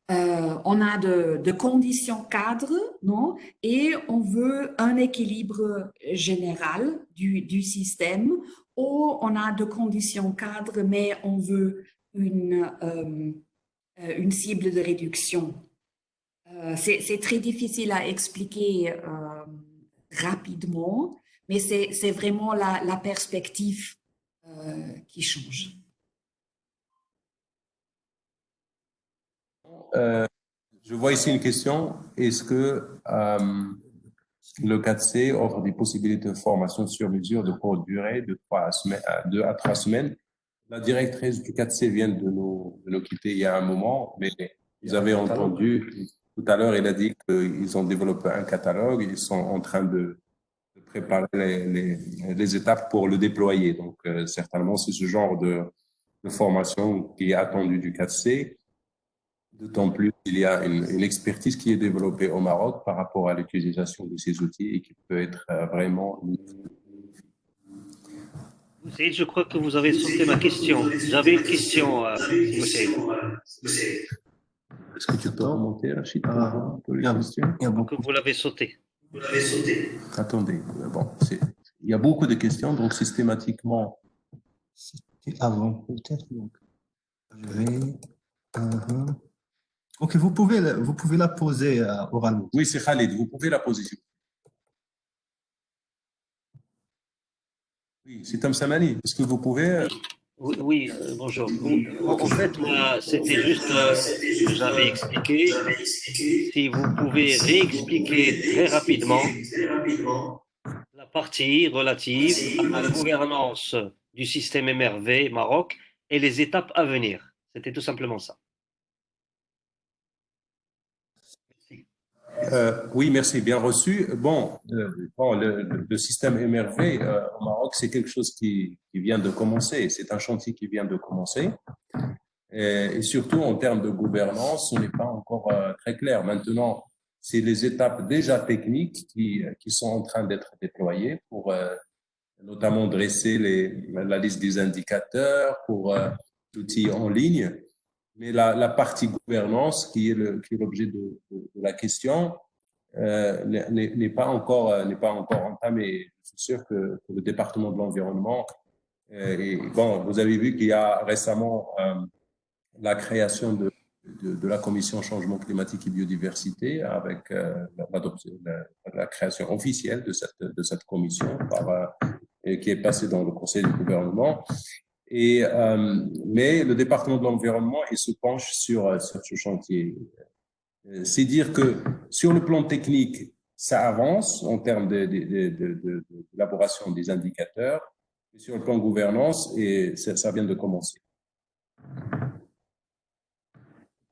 on a de conditions cadres, non? Et on veut un équilibre général du système, ou on a de conditions cadres, mais on veut une cible de réduction. C'est très difficile à expliquer rapidement, mais c'est vraiment la perspective qui change. Je vois ici une question. Est-ce que le 4C offre des possibilités de formation sur mesure de courte durée de 2 à 3 semaines? La directrice du 4C vient de nous quitter il y a un moment, mais vous avez entendu tout à l'heure, elle a dit qu'ils ont développé un catalogue, ils sont en train de préparer les étapes pour le déployer. Donc, certainement, c'est ce genre de formation qui est attendue du 4C. D'autant plus qu'il y a une expertise qui est développée au Maroc par rapport à l'utilisation de ces outils et qui peut être vraiment... Moussaïd, je crois que vous avez sauté ma question. J'avais une question, Moussaïd. Est-ce que tu peux remonter, Rachid, pour les questions? Que vous l'avez sauté. Attendez, bon, il y a beaucoup de questions, donc systématiquement... C'était avant, peut-être. Ok, vous pouvez la poser oralement. Oui, c'est Khalid, vous pouvez la poser. Oui, c'est Tom Samani. Est-ce que vous pouvez... Oui, bonjour. En fait, moi, c'était juste ce que j'avais expliqué. Si vous pouvez réexpliquer très rapidement la partie relative à la gouvernance du système MRV Maroc et les étapes à venir. C'était tout simplement ça. Oui, merci, bien reçu. Bon, le système MRV au Maroc, c'est quelque chose qui vient de commencer. C'est un chantier qui vient de commencer. Et surtout, en termes de gouvernance, ce n'est pas encore très clair. Maintenant, c'est les étapes déjà techniques qui sont en train d'être déployées pour notamment dresser la liste des indicateurs, pour l'outil en ligne. Mais la partie gouvernance, qui est l'objet de la question, n'est pas encore entamée. Je suis sûr que le département de l'environnement, bon, vous avez vu qu'il y a récemment la création de la commission changement climatique et biodiversité avec la création officielle de cette commission qui est passée dans le conseil du gouvernement. Mais le département de l'environnement, il se penche sur ce chantier. C'est dire que sur le plan technique, ça avance en termes d'élaboration des indicateurs, et sur le plan gouvernance, et ça vient de commencer.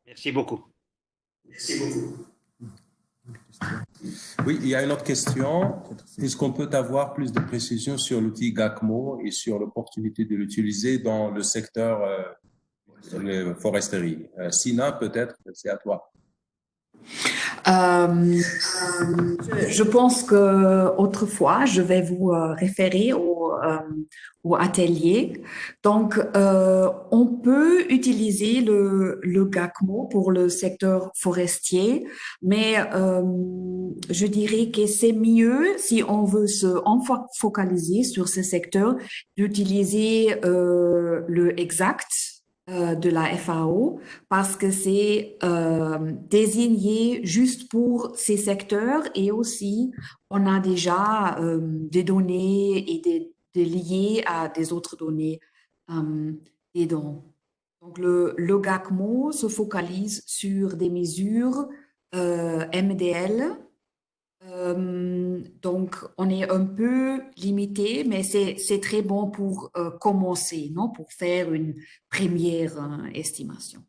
Merci beaucoup. Oui, il y a une autre question. Est-ce qu'on peut avoir plus de précisions sur l'outil GACMO et sur l'opportunité de l'utiliser dans le secteur foresterie? Sina, peut-être, c'est à toi. Je pense que autrefois, je vais vous référer au atelier. Donc, on peut utiliser le GACMO pour le secteur forestier, mais je dirais que c'est mieux si on veut se focaliser sur ce secteur d'utiliser le exact de la FAO parce que c'est désigné juste pour ces secteurs et aussi on a déjà des données et des liés à des autres données dedans. Donc le GACMO se focalise sur des mesures MDL. Donc, on est un peu limité, mais c'est très bon pour commencer, non? Pour faire une première estimation.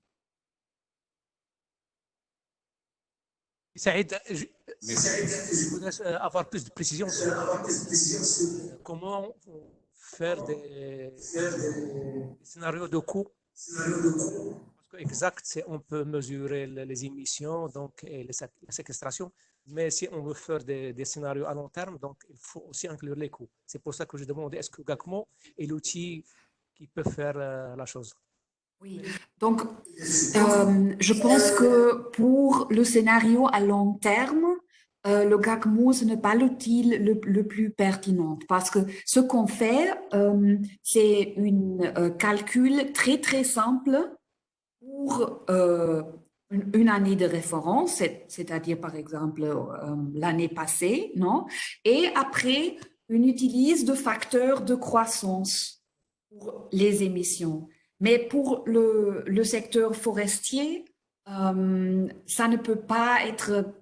Saïd, je voudrais avoir plus de précision sur comment faire des scénarios de coût. Parce que exact, c'est on peut mesurer les émissions donc, et la séquestration, mais si on veut faire des scénarios à long terme, donc il faut aussi inclure les coûts. C'est pour ça que je demande est-ce que GACMO est l'outil qui peut faire la chose? Oui, donc je pense que pour le scénario à long terme, le GACMO, ce n'est pas l'outil le plus pertinent parce que ce qu'on fait, c'est un calcul très, très simple pour une année de référence, c'est-à-dire par exemple l'année passée, non? Et après, on utilise de facteurs de croissance pour les émissions. Mais pour le secteur forestier, ça ne peut pas être,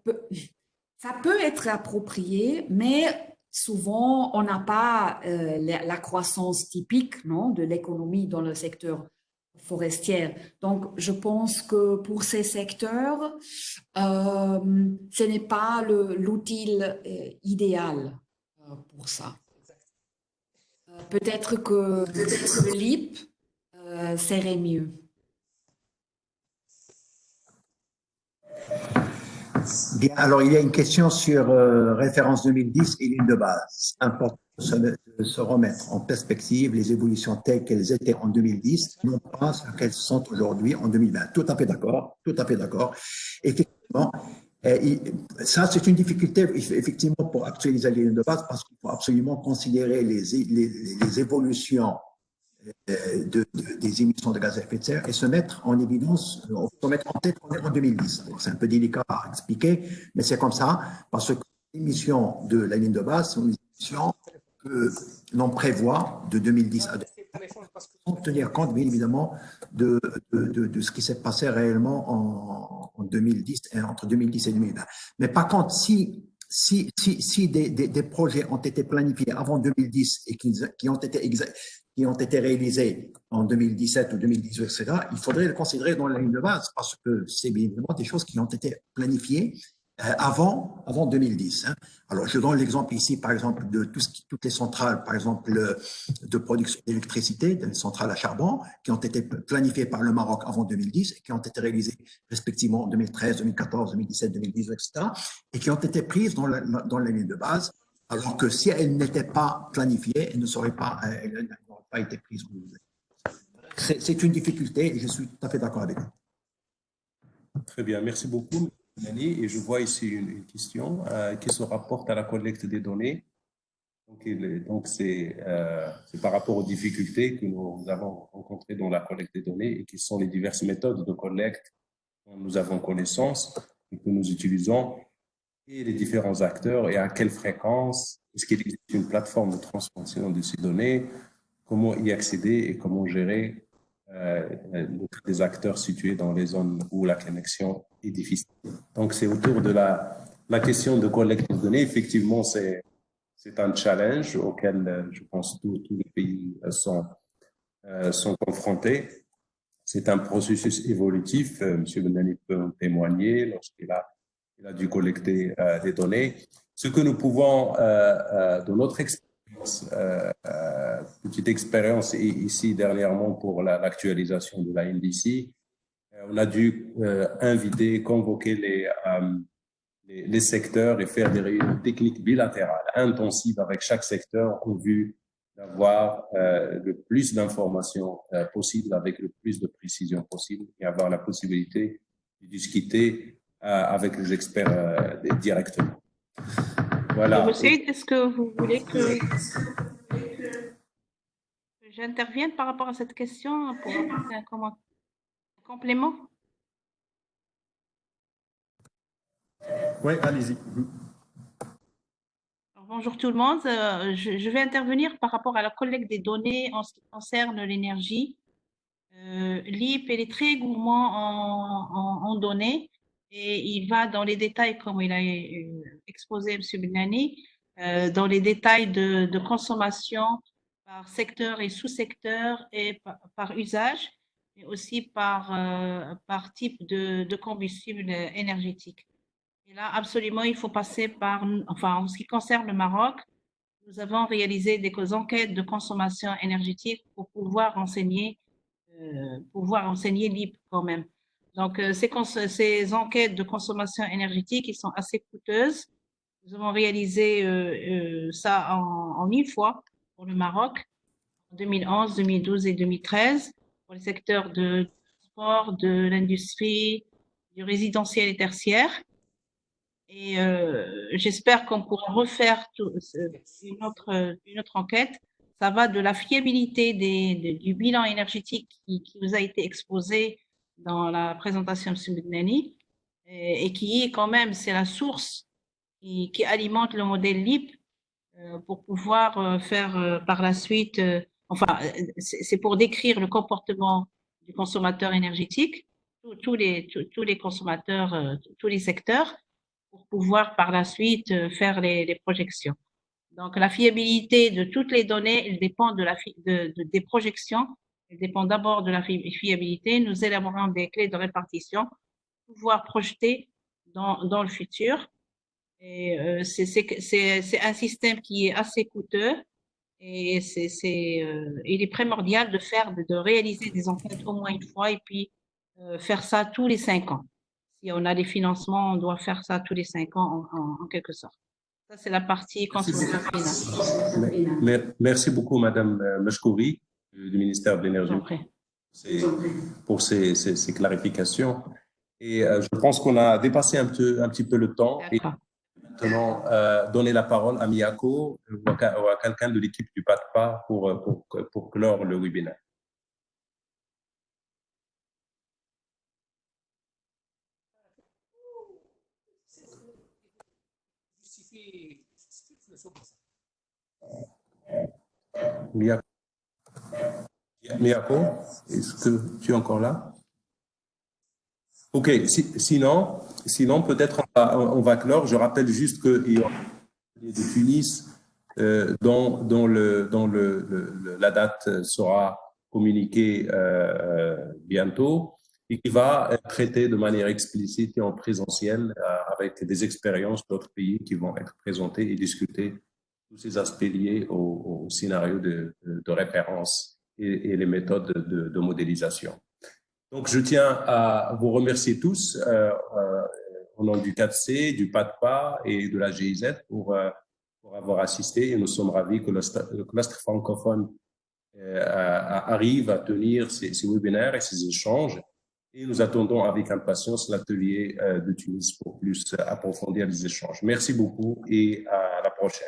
ça peut être approprié, mais souvent on n'a pas la croissance typique, non, de l'économie dans le secteur forestier. Donc, je pense que pour ces secteurs, ce n'est pas l'outil idéal pour ça. Peut-être que le LIP serait mieux. Bien, alors il y a une question sur référence 2010 et ligne de base. C'est important de se remettre en perspective les évolutions telles qu'elles étaient en 2010, non pas ce qu'elles sont aujourd'hui en 2020. Tout à fait d'accord, tout à fait d'accord. Effectivement, ça c'est une difficulté effectivement pour actualiser les lignes de base parce qu'il faut absolument considérer les évolutions des émissions de gaz à effet de serre et se mettre en évidence, se mettre en tête qu'on est en 2010. C'est un peu délicat à expliquer, mais c'est comme ça, parce que les émissions de la ligne de base sont les émissions que l'on prévoit de 2010 à 2020, sans tenir compte, bien évidemment, de ce qui s'est passé réellement en 2010, entre 2010 et 2020. Mais par contre, si des projets ont été planifiés avant 2010 et qui ont été réalisés en 2017 ou 2018, etc., il faudrait le considérer dans la ligne de base parce que c'est bien évidemment des choses qui ont été planifiées avant 2010. Hein. Alors, je donne l'exemple ici, par exemple, de toutes les centrales, par exemple, de production d'électricité, des centrales à charbon, qui ont été planifiées par le Maroc avant 2010 et qui ont été réalisées respectivement en 2013, 2014, 2017, 2018, etc., et qui ont été prises dans la ligne de base, alors que si elles n'étaient pas planifiées, elles n'auraient pas été prises. C'est une difficulté et je suis tout à fait d'accord avec vous. Très bien, merci beaucoup, Mélanie. Et je vois ici une question qui se rapporte à la collecte des données. Donc c'est par rapport aux difficultés que nous avons rencontrées dans la collecte des données et qui sont les diverses méthodes de collecte dont nous avons connaissance et que nous utilisons, et les différents acteurs et à quelle fréquence, est-ce qu'il existe une plateforme de transmission de ces données, comment y accéder et comment gérer des acteurs situés dans les zones où la connexion est difficile. Donc, c'est autour de la question de collecte de données. Effectivement, c'est un challenge auquel je pense tous les pays sont confrontés. C'est un processus évolutif. Monsieur Benani peut en témoigner lorsqu'il a dû collecter des données. Ce que nous pouvons, de notre expérience, petite expérience ici dernièrement pour l'actualisation de la NDC, on a dû convoquer les secteurs et faire des réunions techniques bilatérales intensives avec chaque secteur en vue d'avoir le plus d'informations possible avec le plus de précision possible et avoir la possibilité de discuter avec les experts directement. Voilà. Monsieur, est-ce que vous voulez que j'intervienne par rapport à cette question pour apporter un complément? Oui, allez-y. Bonjour tout le monde. Je vais intervenir par rapport à la collecte des données en ce qui concerne l'énergie. L'IP est très gourmand en données et il va dans les détails, comme il a exposé M. Benani, dans les détails de consommation par secteur et sous-secteur et par usage, mais aussi par type de combustible énergétique. Et là, absolument, il faut passer par, enfin, en ce qui concerne le Maroc, nous avons réalisé des enquêtes de consommation énergétique pour pouvoir enseigner l'IP quand même. Donc, ces enquêtes de consommation énergétique, qui sont assez coûteuses. Nous avons réalisé ça en une fois pour le Maroc, en 2011, 2012 et 2013, pour les secteurs de sport, de l'industrie, du résidentiel et tertiaire. Et j'espère qu'on pourra refaire une autre enquête. Ça va de la fiabilité du bilan énergétique qui vous a été exposé dans la présentation de M. Benani et qui est quand même, c'est la source qui alimente le modèle LIP pour pouvoir faire par la suite, c'est pour décrire le comportement du consommateur énergétique, tous les consommateurs, tous les secteurs, pour pouvoir par la suite faire les projections. Donc, la fiabilité de toutes les données, elle dépend des projections, elle dépend d'abord de la fiabilité. Nous élaborons des clés de répartition pour pouvoir projeter dans le futur. Et c'est un système qui est assez coûteux et il est primordial de réaliser des enquêtes au moins une fois et puis faire ça tous les 5 ans. Si on a des financements, on doit faire ça tous les 5 ans en quelque sorte. Ça, c'est la partie consommation finale. Merci beaucoup, Madame Meshkouri, du ministère de l'Énergie, pour ces clarifications. Et je pense qu'on a dépassé un petit peu le temps. Et maintenant, donner la parole à Miyako ou à quelqu'un de l'équipe du PATPA pour clore le webinaire. Miyako, est-ce que tu es encore là? Ok, sinon peut-être on va clore. Je rappelle juste qu'il y aura de Tunis dont la date sera communiquée bientôt et qui va être traité de manière explicite et en présentiel avec des expériences d'autres pays qui vont être présentées et discuter tous ces aspects liés au scénario de référence et les méthodes de modélisation. Donc, je tiens à vous remercier tous au nom du 4C, du PATPA et de la GIZ pour avoir assisté. Et nous sommes ravis que le cluster francophone arrive à tenir ces webinaires et ces échanges. Et nous attendons avec impatience l'atelier de Tunis pour plus approfondir les échanges. Merci beaucoup et à la prochaine.